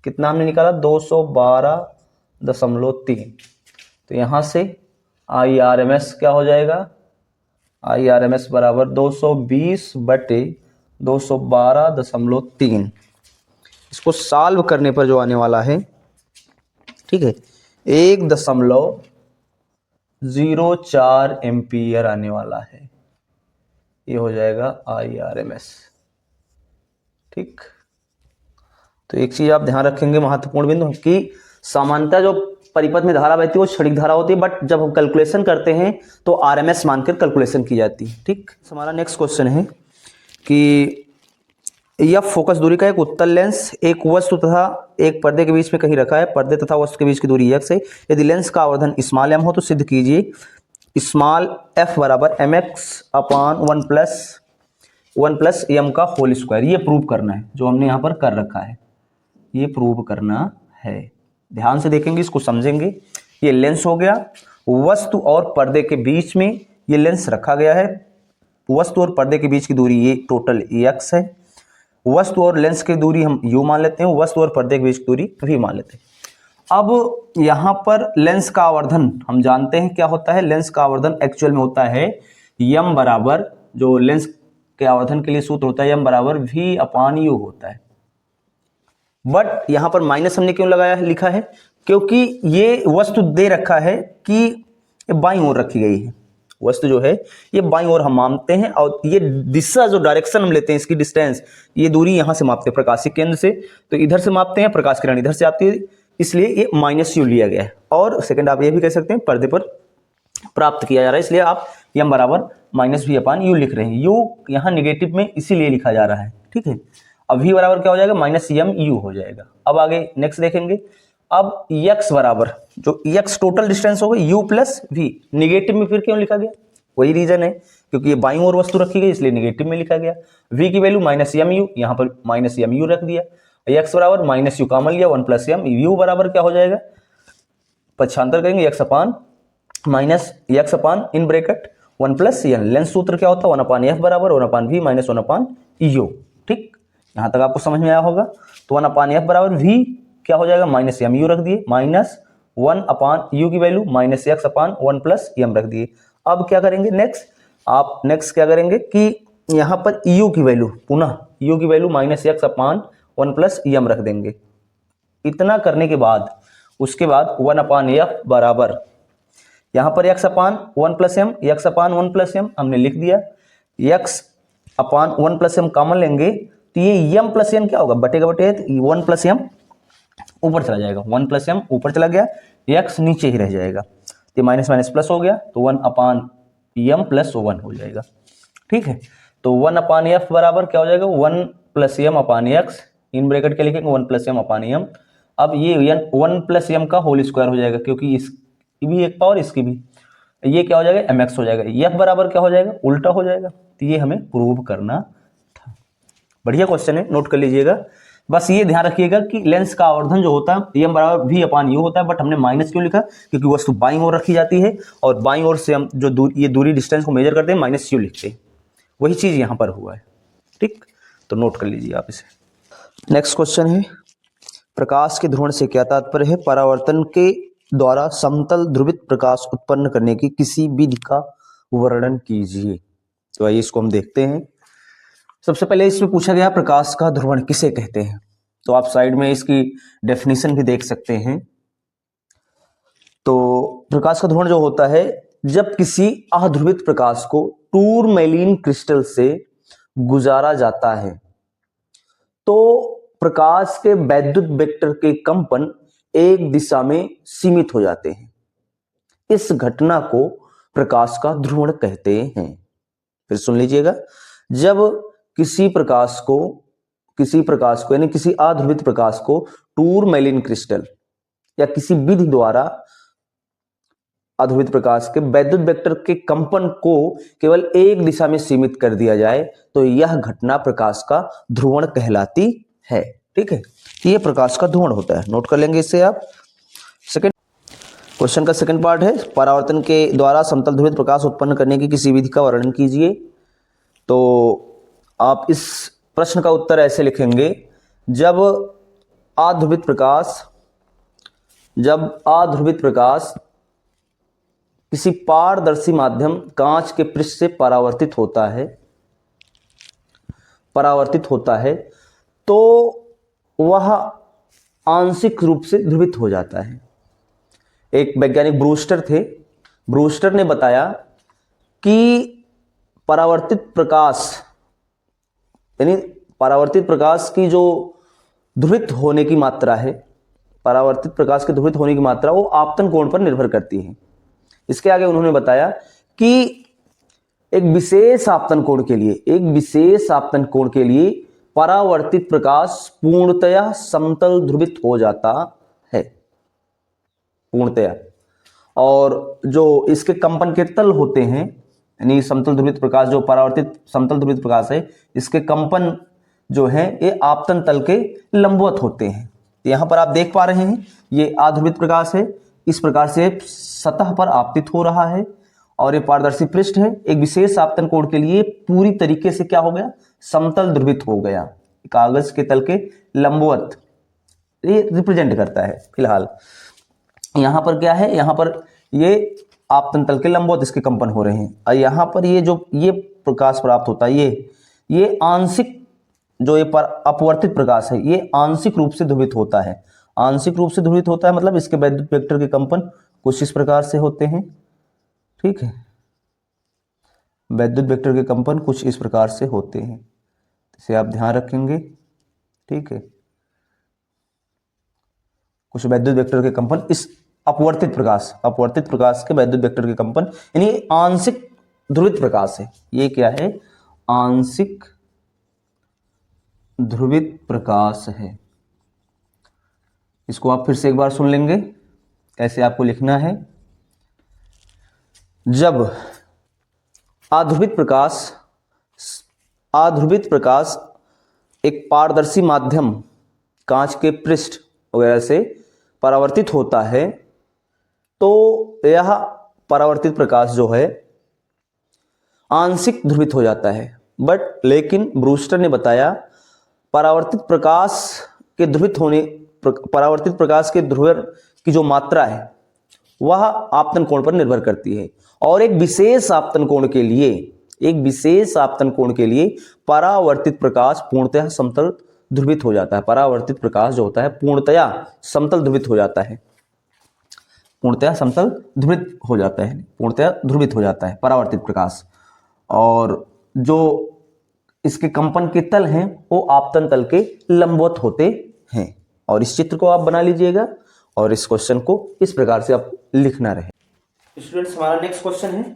कितना हमने निकाला 212 2.3। तो यहाँ से IRMS क्या हो जाएगा, IRMS बराबर 220/212.3। इसको सॉल्व करने पर जो आने वाला है, ठीक है, 1.04 एम्पियर आने वाला है। ये हो जाएगा IRMS। ठीक, तो एक चीज आप ध्यान रखेंगे महत्वपूर्ण बिंदु कि सामान्यतः जो परिपथ में धारा बहती है वो क्षणिक धारा होती है, बट जब हम कैलकुलेशन करते हैं तो RMS मानकर कैलकुलेशन की जाती है। ठीक, हमारा नेक्स्ट क्वेश्चन है कि यह फोकस दूरी का एक उत्तल लेंस एक वस्तु तथा एक पर्दे के बीच में कहीं रखा है। पर्दे तथा वस्तु के बीच की दूरी x है। यदि लेंस का आवर्धन स्मॉल m हो तो सिद्ध कीजिए स्मॉल f बराबर mx/1 + m का होल स्क्वायर। ये प्रूव करना है, जो हमने यहाँ पर कर रखा है, ये प्रूव करना है। ध्यान से देखेंगे, इसको समझेंगे। ये लेंस हो गया, वस्तु और पर्दे के बीच में ये लेंस रखा गया है। वस्तु और पर्दे के बीच की दूरी ये टोटल x है। वस्तु और लेंस की दूरी हम u मान लेते हैं, वस्तु और पर्दे के बीच की दूरी v मान लेते हैं। अब यहां पर लेंस का आवर्धन हम जानते हैं क्या होता है। लेंस का आवर्धन एक्चुअल में होता है m बराबर, जो लेंस के आवर्धन के लिए सूत्र होता है m बराबर v/u होता है। बट यहां पर माइनस हमने क्यों लगाया है, लिखा है, क्योंकि ये वस्तु दे रखा है कि बाईं ओर रखी गई है। वस्तु जो है ये बाईं ओर हम मापते हैं, और ये दिशा जो डायरेक्शन हम लेते हैं, इसकी डिस्टेंस, ये दूरी यहां से मापते हैं प्रकाशिक केंद्र से, तो इधर से मापते हैं, प्रकाश किरण इधर से आती है, इसलिए ये -u लिया गया है। और सेकंड आप ये भी कह सकते हैं पर्दे पर प्राप्त किया जा रहा है, इसलिए आप m बराबर -v/u लिख रहे हैं। u यहाँ निगेटिव में इसीलिए लिखा जा रहा है। ठीक है, अब v बराबर क्या हो जाएगा, -mu हो जाएगा। अब आगे नेक्स्ट देखेंगे। अब x बराबर, जो x टोटल डिस्टेंस होगा u + v, निगेटिव में फिर क्यों लिखा गया, वही रीजन है, क्योंकि ये बाईं ओर वस्तु रखी गई इसलिए निगेटिव में लिखा गया। v की वैल्यू -mu, यहाँ पर -mu रख दिया। x बराबर -u कॉमन लिया, 1 + m। u बराबर क्या हो जाएगा, पक्षांतर करेंगे x in bracket 1 + n। Lens सूत्र क्या होता है, 1/f बराबर 1/v - 1/u। ठीक, यहां तक आपको समझ में आया होगा। तो 1/f बराबर v क्या हो जाएगा, -mu रख दिए, -1/u की वैल्यू -x/1 + m रख दिए। अब क्या करेंगे नेक्स्ट, आप नेक्स्ट क्या करेंगे कि यहां पर u की वैल्यू, पुनः u की वैल्यू -x/1 + m रख देंगे। इतना करने के बाद उसके बाद 1/f बराबर, यहां पर x/1 + m, x/1 + m हमने लिख दिया। x/1 + m कॉमन लेंगे तो ये m + n क्या होगा, बटेगा बटे 1 + m ऊपर चला जाएगा, 1 + m ऊपर चला गया, x नीचे ही रह जाएगा, ये माइनस माइनस प्लस हो गया, तो 1/m + 1 हो जाएगा। ठीक है, तो 1/f बराबर क्या हो जाएगा, 1 + m/x, इन ब्रैकेट के लिखेंगे 1 + m/m। अब ये 1 + m का होल स्क्वायर हो जाएगा, क्योंकि इसकी भी एक पावर इसकी भी, ये क्या हो जाएगा, mx हो जाएगा। f बराबर क्या हो जाएगा, उल्टा हो जाएगा। तो ये हमें प्रूव करना था। बढ़िया क्वेश्चन है, नोट कर लीजिएगा। बस ये ध्यान रखिएगा कि लेंस का आवर्धन जो होता है m बराबर v/u होता है, बट हमने माइनस क्यों लिखा, क्योंकि वस्तु बाईं ओर रखी जाती है और बाईं ओर से हम जो ये दूरी डिस्टेंस को मेजर करते हैं -u लिखते हैं, वही चीज यहां पर हुआ है। ठीक, तो नोट कर लीजिए आप इसे। नेक्स्ट क्वेश्चन है, प्रकाश के ध्रुवण से क्या तात्पर्य है, परावर्तन के द्वारा समतल ध्रुवित प्रकाश उत्पन्न करने की किसी विधि का वर्णन कीजिए। तो आइए इसको हम देखते हैं। सबसे पहले इसमें पूछा गया प्रकाश का ध्रुवण किसे कहते हैं, तो आप साइड में इसकी डेफिनेशन भी देख सकते हैं। तो प्रकाश का ध्रुवण जो होता है, जब किसी अध्रुवित प्रकाश को टूरमैलीन क्रिस्टल से गुजारा जाता है तो प्रकाश के वैद्युत वेक्टर के कंपन एक दिशा में सीमित हो जाते हैं। इस घटना को प्रकाश का ध्रुवण कहते हैं। फिर सुन लीजिएगा, जब किसी प्रकाश को यानी किसी अध्रुवित प्रकाश को टूरमैलीन क्रिस्टल या किसी विधि द्वारा अध्रुवित प्रकाश के वैद्युत वेक्टर के कंपन को केवल एक दिशा में सीमित कर दिया जाए तो यह घटना प्रकाश का ध्रुवण कहलाती है। ठीक है, ये प्रकाश का ध्रुवण होता है, नोट कर लेंगे इससे आप। सेकंड क्वेश्चन का सेकंड पार्ट है, परावर्तन के द्वारा समतल ध्रुवित प्रकाश उत्पन्न करने की किसी विधि का वर्णन कीजिए। तो आप इस प्रश्न का उत्तर ऐसे लिखेंगे, जब अध्रुवित प्रकाश जब अध्रुवित प्रकाश किसी पारदर्शी माध्यम कांच के पृष्ठ से परावर्तित होता है तो वह आंशिक रूप से ध्रुवित हो जाता है। एक वैज्ञानिक ब्रूस्टर थे। ब्रूस्टर ने बताया कि परावर्तित प्रकाश की जो ध्रुवित होने की मात्रा है, परावर्तित प्रकाश के ध्रुवित होने की मात्रा वो आपतन कोण पर निर्भर करती है। इसके आगे उन्होंने बताया कि एक विशेष आपतन कोण के लिए परावर्तित प्रकाश पूर्णतया समतल ध्रुवित हो जाता है, पूर्णतया। और जो इसके कंपन के तल होते हैं, यानी समतल ध्रुवित प्रकाश, जो परावर्तित समतल ध्रुवित प्रकाश है, इसके कंपन जो है ये आपतन तल के लंबवत होते हैं। यहां पर आप देख पा रहे हैं ये अध्रुवित प्रकाश है, इस प्रकार से सतह पर आपतित हो रहा है और ये पारदर्शी पृष्ठ है। एक विशेष आपतन कोण के लिए पूरी तरीके से क्या हो गया, समतल ध्रुवित हो गया, कागज के तल के लंबवत ये रिप्रेजेंट करता है। फिलहाल यहां पर क्या है, यहां पर ये आपतन तल के लंबवत इसके कंपन हो रहे हैं और यहां पर ये प्रकाश प्राप्त होता है, ये आंशिक जो ये पर अपवर्तित प्रकाश है ये आंशिक रूप से ध्रुवित होता है। आंशिक रूप से ध्रुवित होता है मतलब इसके वैद्युत वेक्टर के कंपन कुछ इस प्रकार से होते हैं, ठीक है, वैद्युत वेक्टर के कंपन कुछ इस प्रकार से होते हैं, इसे आप ध्यान रखेंगे, ठीक है। कुछ वैद्युत वेक्टर के कंपन इस अपवर्तित प्रकाश के वैद्युत वेक्टर के कंपन, यानी आंशिक ध्रुवित प्रकाश है। ये क्या है, आंशिक ध्रुवित प्रकाश है। इसको आप फिर से एक बार सुन लेंगे, कैसे आपको लिखना है। जब अध्रुवित प्रकाश एक पारदर्शी माध्यम कांच के पृष्ठ वगैरह से परावर्तित होता है तो यह परावर्तित प्रकाश जो है आंशिक ध्रुवित हो जाता है। लेकिन ब्रूस्टर ने बताया परावर्तित प्रकाश के ध्रुवण की जो मात्रा है वह आपतन कोण पर निर्भर करती है और एक विशेष आपतन कोण के लिए परावर्तित प्रकाश पूर्णतः समतल ध्रुवित हो जाता है। परावर्तित प्रकाश जो होता है पूर्णतया समतल ध्रुवित हो जाता है, पूर्णतया ध्रुवित हो जाता है परावर्तित प्रकाश। और जो इसके कंपन के तल हैं वो आपतन तल के लंबवत होते हैं। और इस चित्र को आप बना लीजिएगा और इस क्वेश्चन को इस प्रकार से आप लिखना रहे। स्टूडेंट्स, हमारा नेक्स्ट क्वेश्चन है,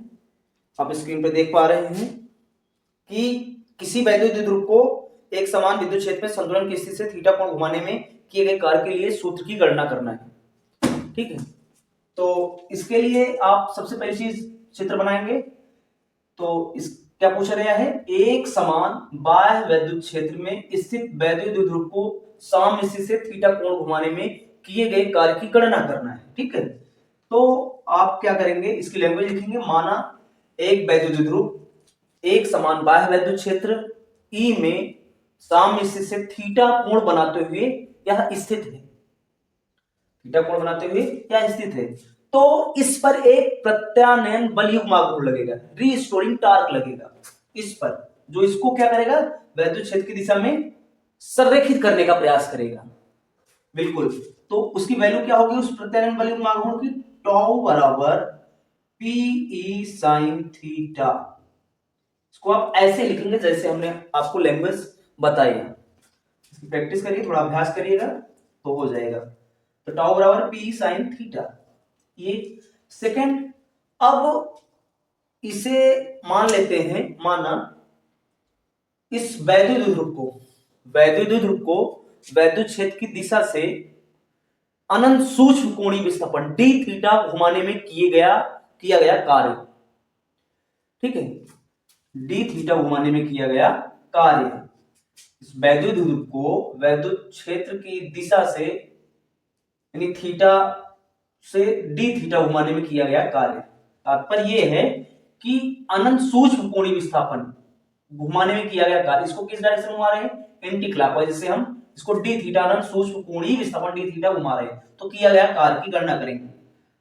आप स्क्रीन पे देख पा रहे हैं कि किसी वैद्युत द्विध्रुव को एक समान विद्युत क्षेत्र में संतुलन की स्थिति से थीटा कोण घुमाने में किए गए कार्य के लिए सूत्र की गणना करना है, ठीक है। तो इसके लिए आप सबसे पहली चीज चित्र बनाएंगे। तो इस क्या पूछा गया है, एक समान बाह्य वैद्युत क्षेत्र में स्थित वैद्युत द्विध्रुव को साम्य स्थिति से थीटा कोण घुमाने में किए गए कार्य की गणना करना है, ठीक है। तो आप क्या करेंगे, इसकी लैंग्वेज लिखेंगे। माना एक वैद्युत द्विध्रुव एक समान बाह्य वैद्युत क्षेत्र ई में साम्य स्थिति से थीटा कोण बनाते हुए यह स्थित है, तो इस पर एक प्रत्यानयन बलयुग्माघूर्ण लगेगा, रीस्टोरिंग टार्क लगेगा इस पर, जो इसको क्या करेगा, वैद्युत क्षेत्र की दिशा में संरेखित करने का प्रयास करेगा, बिल्कुल। तो उसकी वैल्यू क्या होगी उस प्रत्यानयन बलयुग्माघूर्ण की, टाउ बराबर पीई साइन थीटा। इसको आप ऐसे लिखेंगे जैसे हमने आपको लैंग्वेज बताई है। इसकी प्रैक्टिस करिए, थोड़ा अभ्यास करिएगा तो हो जाएगा। तो टाउ बराबर पी साइन थीटा, ये सेकंड। अब इसे मान लेते हैं, माना इस वैद्युत द्विध्रुव को वैद्युत क्षेत्र की दिशा से अनंत सूक्ष्म कोणीय विस्थापन डी थीटा घुमाने में किया गया कार्य, ठीक है, डी थीटा घुमाने में किया गया कार्य। इस वैद्युत द्विध्रुव को वैद्युत क्षेत्र की दिशा से यानी थीटा से डी थीटा घुमाने में किया गया कार्य। तात्पर्य यह है कि अनंत सूक्ष्म कोणीय विस्थापन घुमाने में किया गया कार्य, इसको किस डायरेक्शन में घुमा रहे हैं, एंटी क्लॉकवाइज, जिसे हम इसको डी थीटा अनंत सूक्ष्म कोणीय विस्थापन डी थीटा घुमा रहे हैं, तो किया गया कार्य की गणना करेंगे।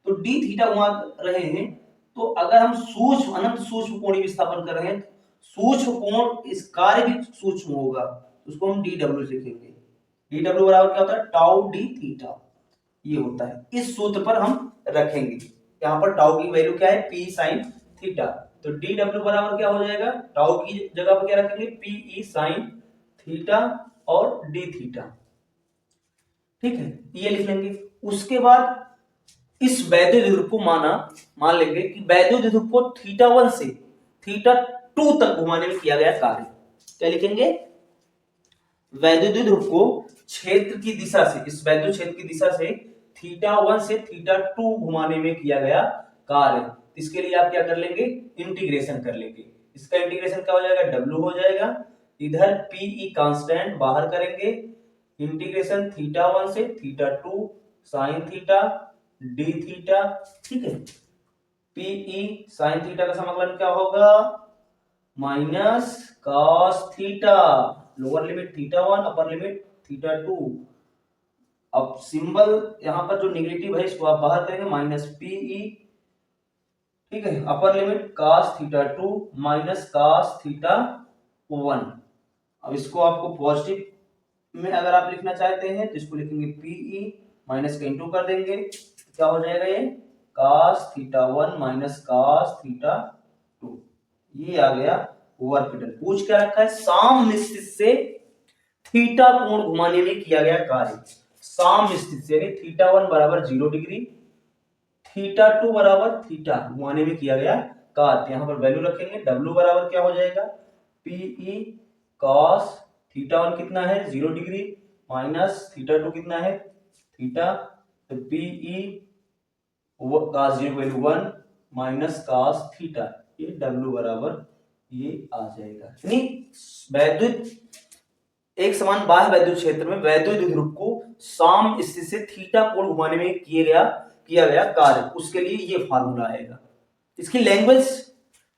तो डी थीटा घुमा रहे हैं, तो अगर हम सूक्ष्म अनंत सूक्ष्म कोणीय विस्थापन कर रहे हैं, सूक्ष्म कोण इस कार्य भी सूक्ष्म होगा, उसको हम डी डब्ल्यू लिखेंगे। डी डब्ल्यू बराबर क्या होता है, टाउ डी थीटा, ये होता है। इस सूत्र पर हम रखेंगे। यहाँ पर टाउ की वैल्यू क्या है, पी साइन थीटा, तो डी डब्ल्यू बराबर क्या हो जाएगा, टाउ की जगह पर क्या रखेंगे, पी ई साइन थीटा और डी थीटा, ठीक है, ये लिख लेंगे। उसके बाद इस वैद्युत द्विध्रुव को मान लेंगे कि वैद्युत द्विध्रुव को थीटा 1 से थीटा 2 तक घुमाने में किया गया कार्य। क्या लिखेंगे, वैद्युत द्विध्रुव को क्षेत्र की दिशा से, इस वैद्युत क्षेत्र की दिशा से थीटा 1 से थीटा 2 घुमाने में किया गया कार्य। इसके लिए आप क्या कर लेंगे, इंटीग्रेशन कर लेंगे। इसका इंटीग्रेशन क्या हो जाएगा, डब्ल्यू हो जाएगा, इधर पीई कांस्टेंट बाहर करेंगे, इंटीग्रेशन थीटा 1 से theta 2 sine theta D theta, ठीक है। पीई साइन थीटा का समाकलन क्या होगा, minus cos theta, lower limit theta 1 upper limit theta 2। अब सिंबल यहां पर जो नेगेटिव है इसको आप बाहर करेंगे, माइनस पीई, ठीक है, upper limit cos theta 2 minus cos theta 1। अब इसको आपको पॉजिटिव में अगर आप लिखना चाहते हैं तो इसको लिखेंगे पीई माइनस का इंटू कर देंगे, क्या हो जाएगा ये cos theta 1 minus cos theta 2, ये आ गया वर्क डन। पूछ क्या रखा है, सामनिश्चित से थीटा कोण घुमाने में किया गया कार्य। सामनिश्चित से यानी थीटा 1 बराबर 0 डिग्री, थीटा 2 बराबर थीटा घुमाने में किया गया कार्य। यहां पर वैल्यू रखेंगे, W बराबर क्या हो जाएगा, पीई cos थीटा 1 कितना है 0 डिग्री माइनस थीटा 2 कितना है थीटा, तो PE cos 0 value 1 minus cos theta, ये W बराबर ये आ जाएगा। यानी वैद्युत एक समान बाह्य वैद्युत क्षेत्र में वैद्युत द्विध्रुव को साम स्थिति से थीटा कोण घुमाने में किया गया कार्य, उसके लिए ये फार्मूला आएगा। इसकी लैंग्वेज,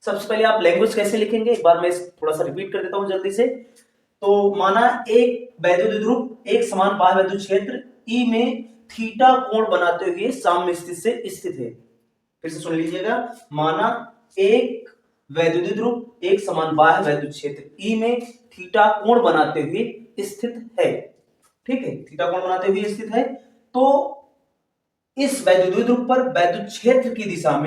सबसे पहले आप लैंग्वेज कैसे लिखेंगे एक बार मैं थोड़ा सा रिपीट कर देता हूं जल्दी से। तो माना एक वैद्युत द्विध्रुव एक समान बाह्य वैद्युत क्षेत्र ई में थीटा कोण बनाते हुए साम्य स्थिति से स्थित है। फिर से सुन लीजिएगा, माना एक वैद्युत द्विध्रुव एक समान बाह्य वैद्युत क्षेत्र ई में थीटा कोण बनाते हुए स्थित है, ठीक है, थीटा कोण बनाते हुए स्थित है। तो इस वैद्युत द्विध्रुव पर वैद्युत क्षेत्र की दिशा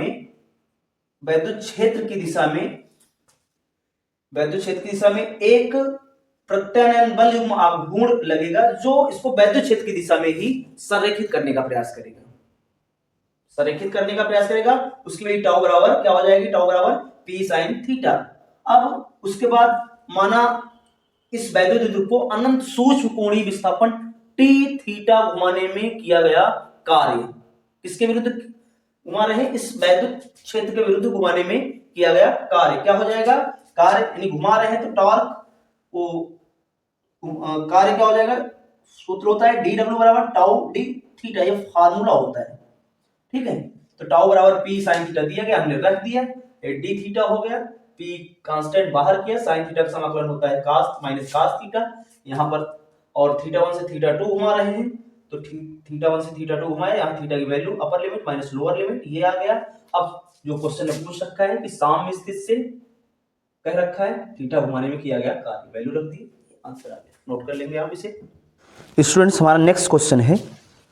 में एक प्रत्यानयन बल युग्म आघूर्ण लगेगा जो इसको वैद्युत क्षेत्र की दिशा में ही संरेखित करने का प्रयास करेगा। उसके लिए टाउ बराबर क्या हो जाएगी, टाउ बराबर पी साइन थीटा। अब उसके बाद माना इस वैद्युत द्विध्रुव को अनंत सूक्ष्म कोणीय विस्थापन टी थीटा घुमाने में किया गया कार्य। किसके विरुद्ध घुमा रहे हैं, इस वैद्युत क्षेत्र के विरुद्ध घुमाने में किया गया कार्य। क्या हो जाएगा, कार्य यानी घुमा रहे हैं तो टॉर्क वो कार्य क्या हो जाएगा, सूत्र होता है डी डब्ल्यू बराबर टाउ डी थीटा, ये फार्मूला होता है, ठीक है। तो टाउ बराबर पी साइन थीटा दिया गया, हमने रख दिया, डी थीटा हो गया, पी कांस्टेंट बाहर किया, साइन थीटा का समाकलन होता है cos माइनस cos थीटा, यहां पर और थीटा 1 से थीटा 2 घुमा रहे हैं तो थीटा 1 से थीटा 2 घुमाए, यहां थीटा की value upper limit minus lower limit, ये आ गया। अब जो क्वेश्चन ने पूछ रखा है कि साम्य स्थिति से कह रखा है थीटा घुमाने में किया गया कार्य, वैल्यू रख दी, आंसर आ गया, नोट कर लेंगे आप इसे। स्टूडेंट्स हमारा नेक्स्ट क्वेश्चन है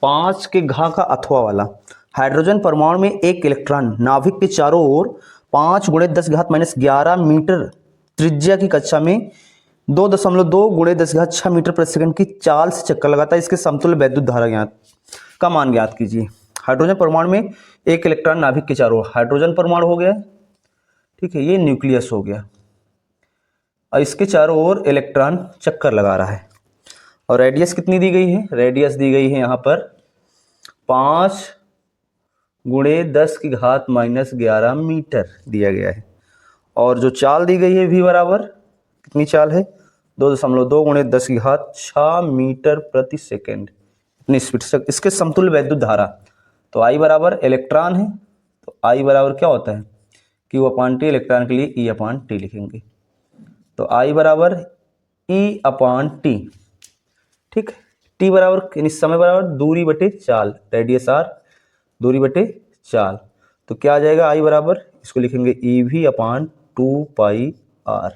5 के घा का अथवा वाला। हाइड्रोजन परमाणु में एक इलेक्ट्रॉन नाभिक के चारों ओर 5 × 10⁻⁻11 मीटर त्रिज्या की कक्षा में 2.2 × 10⁻6 मीटर प्रति सेकंड की चाल से चक्कर लगाता है। इसके समतुल्य वैद्युत धारा का मान ज्ञात कीजिए। हाइड्रोजन परमाणु में एक इलेक्ट्रॉन नाभिक के चारों ओर, हाइड्रोजन परमाणु हो गया, ठीक है, ये न्यूक्लियस हो गया, और इसके चारों ओर इलेक्ट्रॉन चक्कर लगा रहा है। और रेडियस कितनी दी गई है, रेडियस दी गई है यहाँ पर 5 × 10⁻11 मीटर दिया गया है। और जो चाल दी गई है v बराबर कितनी चाल है, 2.2 × 10⁻6 मीटर प्रति सेकेंड, इतनी स्पीड से। इसके समतुल्य वैद्युत धारा, तो I बराबर इलेक्ट्रॉन है, तो I बराबर क्या होता है, Q/T, इलेक्ट्रॉन के लिए E/T लिखेंगे। तो I बराबर E/T, ठीक है। टी बराबर यानी समय बराबर दूरी बटे चाल, रेडियस आर, दूरी बटे चाल। तो क्या आ जाएगा, आई बराबर इसको लिखेंगे ई वी अपान 2πr।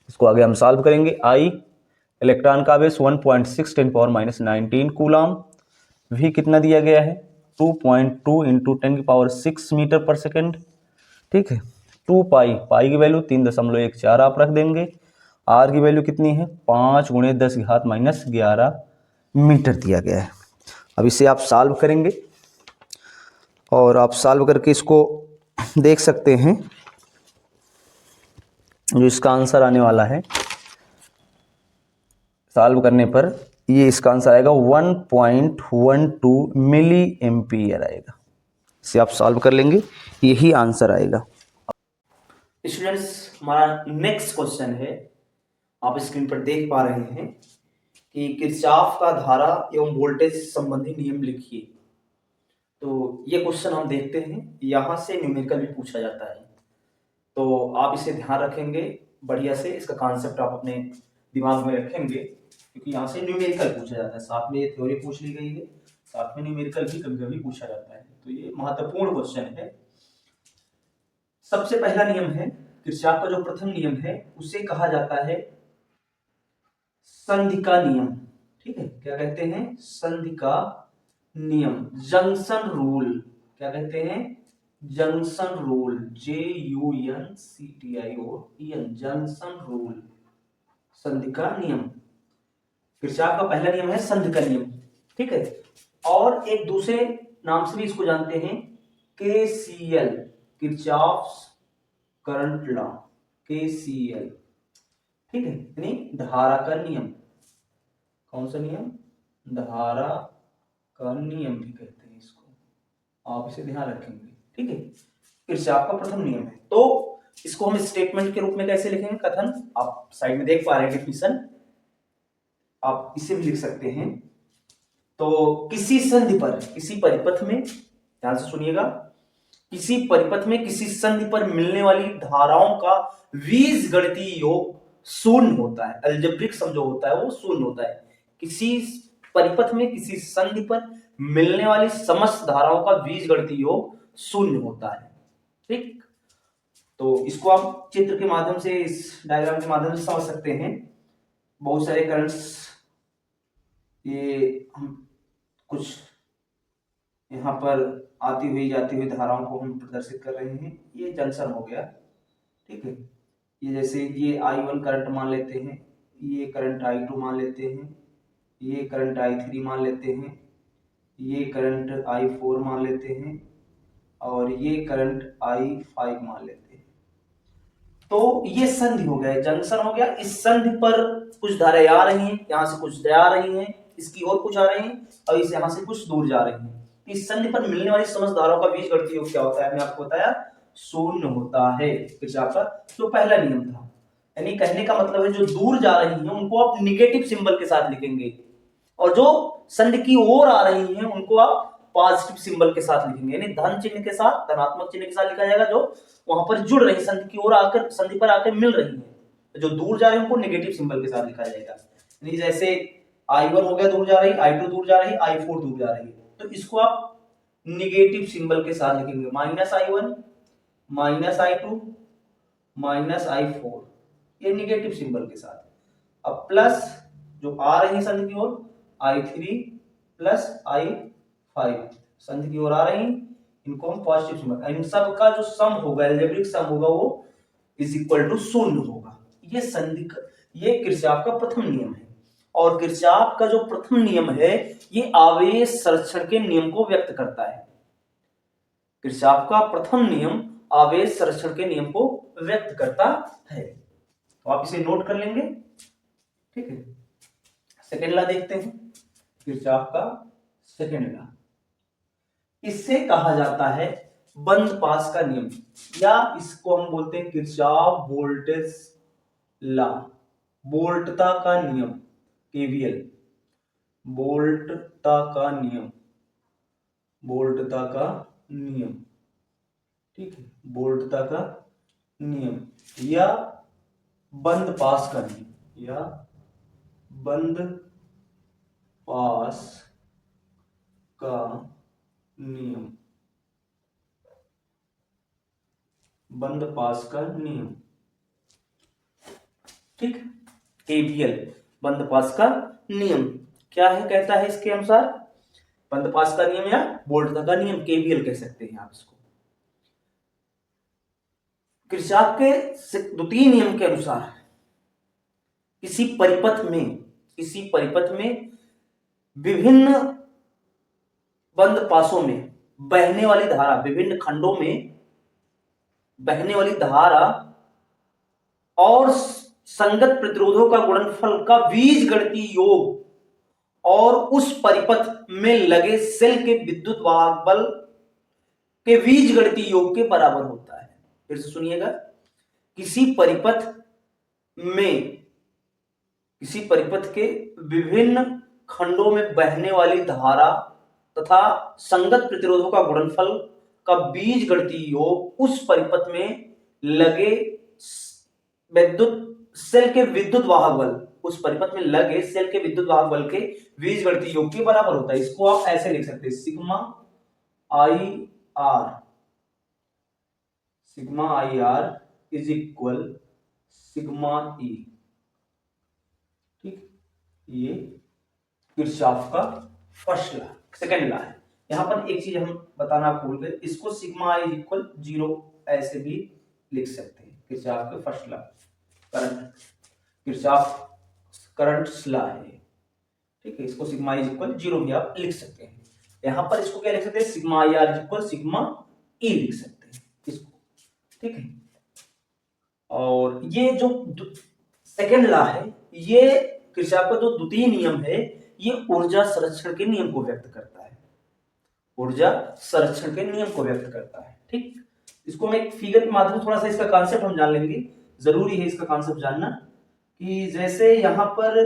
इसको आगे हम सॉल्व करेंगे। आई इलेक्ट्रॉन का आवेश 1.6 10⁻⁹ कूलम। वी कितना दिया गया है 2.2 इंटू 10⁶ मीटर पर सेकेंड। ठीक है। 2 पाई की वैल्यू 3.14 आप रख देंगे। आर की वैल्यू कितनी है 5 × 10⁻11 मीटर दिया गया है। अब इसे आप सॉल्व करेंगे और आप सॉल्व करके इसको देख सकते हैं। जो इसका आंसर आने वाला है सॉल्व करने पर ये इसका आंसर आएगा 1.12 मिली एम्पियर आएगा। इसे आप सॉल्व कर लेंगे, यही आंसर आएगा। स्टूडेंट्स, हमारा नेक्स्ट क्वेश्चन है, आप स्क्रीन पर देख पा रहे हैं कि किरचॉफ का धारा एवं वोल्टेज संबंधी नियम लिखिए। तो ये क्वेश्चन हम देखते हैं, यहां से न्यूमेरिकल भी पूछा जाता है, तो आप इसे ध्यान रखेंगे बढ़िया से, इसका कॉन्सेप्ट आप अपने दिमाग में रखेंगे, क्योंकि यहाँ से न्यूमेरिकल पूछा जाता है। साथ में ये थ्योरी पूछ ली गई है, साथ में न्यूमेरिकल भी कभी कभी पूछा जाता है, तो ये महत्वपूर्ण क्वेश्चन है। सबसे पहला नियम है किरचॉफ का जो प्रथम नियम है उसे कहा जाता है संधि का नियम। ठीक है, क्या कहते हैं, संधि का नियम, जंक्शन रूल। क्या कहते हैं, junction rule, JUNCTION, junction rule, संधि का नियम। किरचॉफ का पहला नियम है संधि का नियम। ठीक है, और एक दूसरे नाम से भी इसको जानते हैं KCL, Kirchhoff's current law, KCL। ठीक है, यानी धारा का नियम। कौन सा नियम, धारा का नियम भी कहते हैं इसको, आप इसे ध्यान रखेंगे। ठीक है, किरचॉफ का प्रथम नियम है। तो इसको हम स्टेटमेंट के रूप में कैसे लिखेंगे, कथन, आप साइड में देख पा रहे हैं डेफिनिशन, आप इसे भी लिख सकते हैं। तो किसी संधि पर, किसी परिपथ में, ध्यान से सुनिएगा, किसी परिपथ में किसी संधि पर मिलने वाली धाराओं का बीजगणितीय योग शून्य होता है। अलजेब्रिक सम जो होता है वो शून्य होता है। किसी परिपथ में किसी संधि पर मिलने वाली समस्त धाराओं का बीजगणितीय योग शून्य होता है। ठीक, तो इसको आप चित्र के माध्यम से, इस डायग्राम के माध्यम से समझ सकते हैं। बहुत सारे करंट्स, ये हम कुछ यहाँ पर आती हुई जाती हुई धाराओं को हम प्रदर्शित कर रहे हैं। ये जंक्शन हो गया। ठीक है, ये जैसे ये I1 करंट मान लेते हैं, ये करंट I2 मान लेते हैं, ये करंट I3 मान लेते हैं, ये करंट I4 मान लेते हैं, और ये करंट I5 मान लेते हैं। तो ये संधि हो गया, जंक्शन हो गया। इस संधि पर कुछ धाराएं आ रही हैं, यहां से कुछ जा रही हैं, इसकी ओर कुछ आ रही हैं, और इस यहां से कुछ दूर जा रही हैं। इस संधि पर मिलने वाली समस्त धाराओं का बीजगणितीय योग क्या होता है, मैंने आपको बताया, शून्य होता है। किरचॉफ का जो पहला नियम था, यानी कहने का मतलब है जो दूर जा रही हैं उनको आप निगेटिव सिंबल के साथ लिखेंगे, और जो संधि की ओर आ रही हैं उनको आप पॉजिटिव सिंबल के साथ लिखेंगे, यानी धन चिन्ह के साथ, धनात्मक चिन्ह के साथ लिखा जाएगा, जो वहां पर जुड़ रही संधि की ओर आकर, संधि पर आकर मिल रही है। जो दूर जा रहे हैं उनको नेगेटिव सिंबल के साथ लिखा जाएगा। यानी जैसे I1 हो गया दूर जा रही, I2 दूर जा रही, I4 दूर जा रही, तो इसको आप निगेटिव सिंबल के साथ लिखेंगे, -I1 -I2 -I4, ये निगेटिव सिंबल के साथ। अब प्लस जो आ रही है संधि की ओर, I3 प्लस I5 संधि की ओर आ रही, इनको हम पॉजिटिव सिंबल, इन सब का जो सम होगा, अलजेब्रिक सम होगा, वो इज इक्वल टू शून्य होगा। ये संधि का, ये किरचॉफ का प्रथम नियम है। और किरचॉफ का जो प्रथम नियम है ये आवेश संरक्षण के नियम को व्यक्त करता है। किरचॉफ का प्रथम नियम आवेश संरक्षण के नियम को व्यक्त करता है, तो आप इसे नोट कर लेंगे। ठीक है, सेकेंड लॉ देखते हैं, किरचॉफ का सेकेंड लॉ, इससे कहा जाता है बंद पास का नियम, या इसको हम बोलते हैं किरचॉफ वोल्टेज लॉ, वोल्टता का नियम, KVL, वोल्टता का नियम, वोल्टता का नियम। ठीक है, वोल्टता का नियम, या बंद पास का नियम, या बंद पास का नियम, बंद पास का नियम, ठीक। केवीएल बंद पास का नियम क्या है, कहता है इसके अनुसार बंद पास का नियम या वोल्टता का नियम, केवीएल कह सकते हैं आप इसको। किरचॉफ के द्वितीय नियम के अनुसार किसी परिपथ में विभिन्न बंद पासों में बहने वाली धारा, विभिन्न खंडों में बहने वाली धारा और संगत प्रतिरोधों का गुणनफल का बीजगणितीय योग और उस परिपथ में लगे सेल के विद्युत वाहक बल के बीजगणितीय योग के बराबर होता है। फिर से सुनिएगा, किसी परिपथ के विभिन्न खंडों में बहने वाली धारा तथा संगत प्रतिरोधों का गुणनफल का बीजगणितीय योग उस परिपथ में लगे सेल के विद्युत वाहक बल, उस परिपथ में लगे सेल के विद्युत वाहक बल के बीजगणितीय योग के बराबर होता है। इसको आप ऐसे लिख सकते हैं, sigma I R is equal sigma ई, ठीक। ये किरचॉफ का फर्स्ट लॉ, सेकंड लॉ है। यहां पर एक चीज हम बताना भूल गए, इसको सिग्मा आई इक्वल 0 ऐसे भी लिख सकते हैं। किरचॉफ का first law Kirchhoff current law है, ठीक है। इसको सिग्मा आई इक्वल 0 भी आप लिख सकते हैं। यहां पर इसको क्या लिख सकते हैं, sigma I R equal sigma ई लिख सकते हैं इसको, ठीक है। और ये जो सेकंड लॉ है, ये किरचॉफ का जो द्वितीय नियम है, ये ऊर्जा संरक्षण के नियम को व्यक्त करता है, ऊर्जा संरक्षण के नियम को व्यक्त करता है, ठीक। इसको हम एक फिगर के माध्यम से थोड़ा सा इसका कॉन्सेप्ट हम जान लेंगे, जरूरी है इसका कॉन्सेप्ट जानना। कि जैसे यहां पर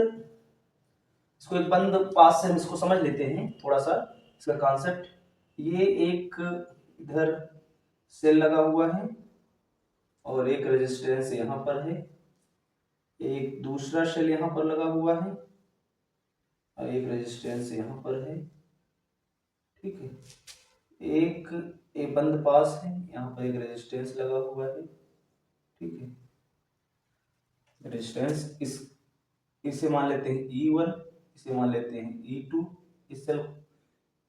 इसको एक बंद पास से हम इसको समझ लेते हैं थोड़ा सा इसका कॉन्सेप्ट। ये एक इधर सेल लगा हुआ है और एक रेजिस्टेंस यहां पर है, एक दूसरा सेल यहां पर लगा हुआ है और एक रेजिस्टेंस यहां पर है, ठीक है। एक बंद पास है, यहां पर एक रेजिस्टेंस लगा हुआ है, ठीक है। रेजिस्टेंस इसे मान लेते हैं E1, इसे मान लेते हैं E2, इस सेल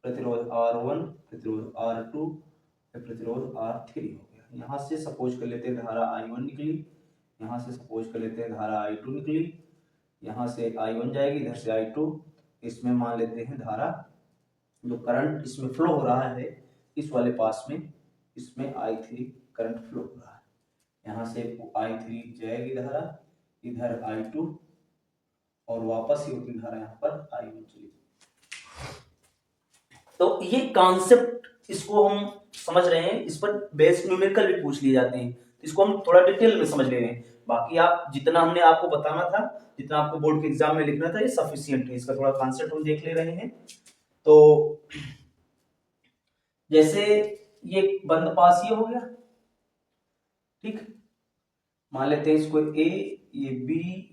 प्रतिरोध R1, प्रतिरोध R2, प्रतिरोध R3 हो गया। यहां से सपोज कर लेते हैं धारा I1 निकली, यहां से सपोज कर लेते हैं धारा I2 निकली, यहां से I1 जाएगी, इधर से I2, इसमें मान लेते हैं धारा जो करंट इसमें फ्लो हो रहा है इस वाले पास में, इसमें I3 करंट फ्लो हो रहा है। यहाँ से I3 जाएगी धारा, इधर I2 और वापस ही उतनी धारा यहाँ पर I1 चली। तो ये कॉन्सेप्ट इसको हम समझ रहे हैं, इस पर बेस न्यूमेरिकल भी पूछ लिए जाते हैं, इसको हम थोड़ा डिटेल में समझ ले रहे हैं। बाकी आप जितना हमने आपको बताना था, जितना आपको बोर्ड के एग्जाम में लिखना था, ये सफिशिएंट है। इसका थोड़ा कॉन्सेप्ट हम देख ले रहे हैं। तो जैसे ये बंद पास ये हो गया, ठीक। मान लेते हैं इसको A, ये B,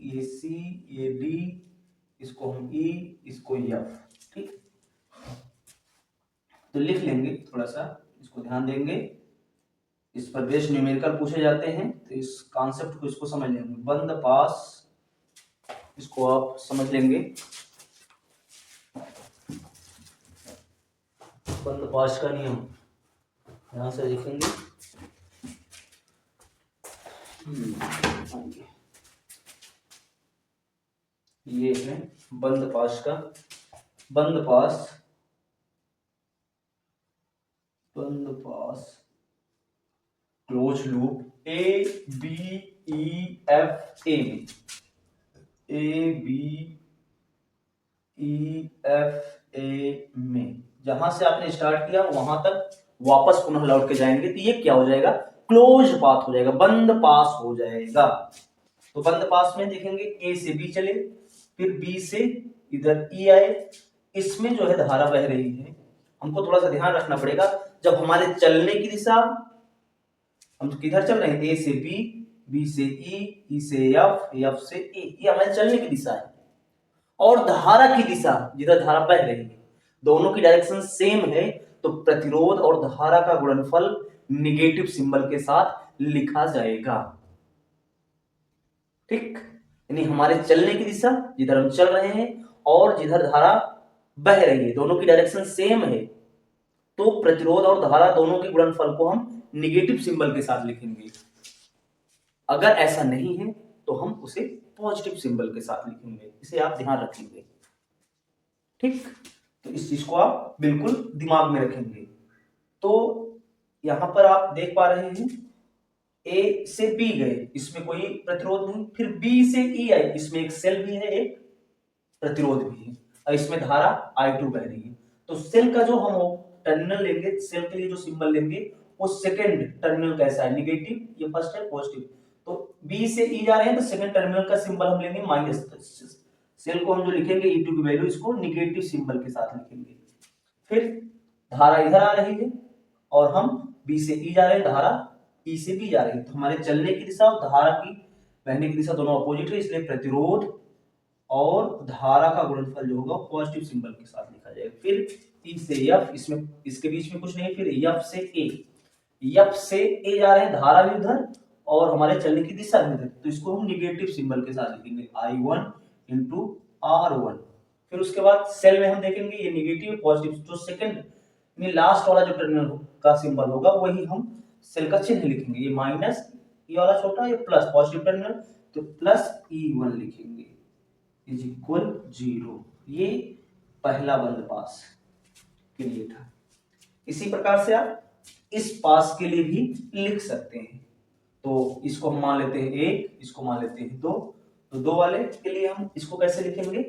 ये C, ये D, इसको हम E, इसको F, ठीक। तो लिख लेंगे, थोड़ा सा इसको ध्यान देंगे, इस पर बेस्ड न्यूमेरिकल पूछे जाते हैं, तो इस कॉन्सेप्ट को इसको समझ लेंगे। बंद पास इसको आप समझ लेंगे, बंद पास का नियम यहां से लिखेंगे। ये है बंद पास का, बंद पास close loop A B E F A में, A B E F A में जहां से आपने स्टार्ट किया वहां तक वापस पुनः लौट के जाएंगे, तो ये क्या हो जाएगा, क्लोज पाथ हो जाएगा, बंद पास हो जाएगा। तो बंद पास में देखेंगे A से B चले, फिर B से इधर E आए, इसमें जो है धारा बह रही है। हमको थोड़ा सा ध्यान रखना पड़ेगा, जब हमारे चलने की दिशा, हम तो किधर चल रहे हैं, A से B, B से E, E से F, F से A, ये हमारे चलने की दिशा है। और धारा की दिशा जिधर धारा बह रही है दोनों की डायरेक्शन सेम है, तो प्रतिरोध और धारा का गुणनफल निगेटिव सिंबल के साथ लिखा जाएगा। ठीक, यानी हमारे चलने की दिशा जिधर हम चल रहे हैं और जिधर धारा बह रही है दोनों की डायरेक्शन सेम है, तो प्रतिरोध और धारा दोनों के गुणनफल को हम निगेटिव सिंबल के साथ लिखेंगे। अगर ऐसा नहीं है तो हम उसे पॉजिटिव सिंबल के साथ लिखेंगे। इसे आप ध्यान रखेंगे। ठीक, तो इस चीज को आप बिल्कुल दिमाग में रखेंगे। तो यहां पर आप देख पा रहे हैं ए से बी गए, इसमें कोई प्रतिरोध नहीं। फिर बी से ई आई, इसमें एक सेल भी है, एक प्रतिरोध भी है, और इसमें धारा I2 बह रही है। तो सेल का जो हम टर्मिनल लेंगे, सेल के लिए जो सिंबल लेंगे वो सेकंड टर्मिनल कैसा है, निगेटिव, ये फर्स्ट है पॉजिटिव। तो बी से ई जा रहे हैं तो सेकंड टर्मिनल का सिंबल हम लेंगे माइनस। सेल को हम जो लिखेंगे E2 की वैल्यू, इसको निगेटिव सिंबल के साथ लिखेंगे। फिर धारा इधर आ रही है और हम बी से ई जा रहे हैं, धारा ई से बी जा रही है। तो हमारे चलने की दिशा और धारा की बहने की दिशा दोनों अपोजिट है, इसलिए प्रतिरोध और धारा का गुणनफल जो होगा पॉजिटिव सिंबल के साथ लिखा जाएगा। फिर ई से एफ, इसमें इसके बीच में कुछ नहीं। फिर एफ से ए, एफ से ए जा रहे हैं, धारा भी उधर और हमारे चलने की दिशा भी उधर, तो इसको हम निगेटिव सिंबल के साथ लिखेंगे I1 इंटू R1। फिर उसके बाद सेल में हम देखेंगे ये निगेटिव पॉजिटिव, जो सेकंड यानी लास्ट वाला जो टर्मिनल का सिंबल होगा वही हम सेल का चिन्ह लिखेंगे। ये माइनस, ये वाला छोटा, ये प्लस पॉजिटिव टर्मिनल, तो प्लस E1 लिखेंगे इज इक्वल 0। ये पहला बंद पास के लिए था। इसी प्रकार से आप इस पास के लिए भी लिख सकते हैं। तो इसको हम मान लेते हैं 1, इसको मान लेते हैं 2। तो 2 वाले के लिए हम इसको कैसे लिखेंगे,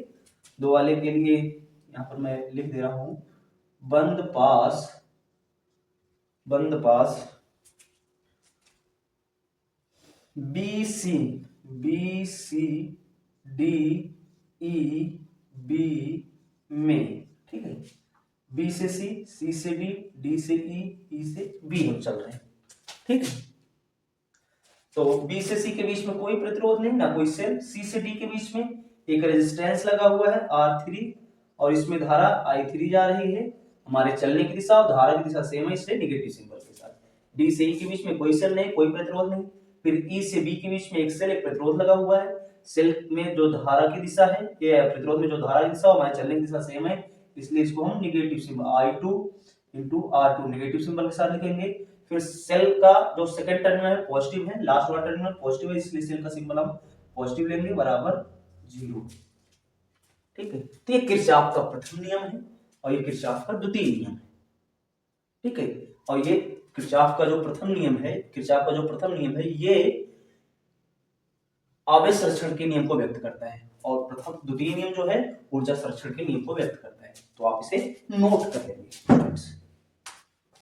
2 वाले के लिए यहां पर मैं लिख दे रहा हूं बंद पास BC DE B में, ठीक है। B से C से D, D से E से B हम चल रहे हैं, ठीक है। तो B से C के बीच में कोई प्रतिरोध नहीं, ना कोई सेल। C से D के बीच में एक रेजिस्टेंस लगा हुआ है R3 और इसमें धारा I3 जा रही है। हमारे चलने की दिशा और धारा की दिशा सेम है, इसलिए निगेटिव सिंबल के साथ। D से E के बीच में कोई सेल नहीं, कोई प्रतिरोध नहीं। फिर E से B के बीच में एक सेल, एक प्रतिरोध लगा हुआ है। सेल में जो धारा की दिशा है, ये प्रतिरोध में जो धारा की दिशा, हमारे चलने की दिशा सेम है, इसलिए इसको हम negative symbol I2 into R2 negative symbol के साथ लिखेंगे। फिर सेल का जो सेकंड टर्मिनल है पॉजिटिव है, लास्ट वाला टर्मिनल पॉजिटिव है, इसलिए सेल का सिंबल हम पॉजिटिव लेंगे बराबर 0। ठीक है, तो ये किरचॉफ का प्रथम नियम है और ये किरचॉफ का द्वितीय नियम है। ठीक है, और ये किरचॉफ का जो प्रथम नियम है, ये आवेश संरक्षण के नियम को व्यक्त करता है और द्वितीय नियम जो है ऊर्जा संरक्षण के नियम को व्यक्त करता है। तो आप इसे नोट कर लेंगे।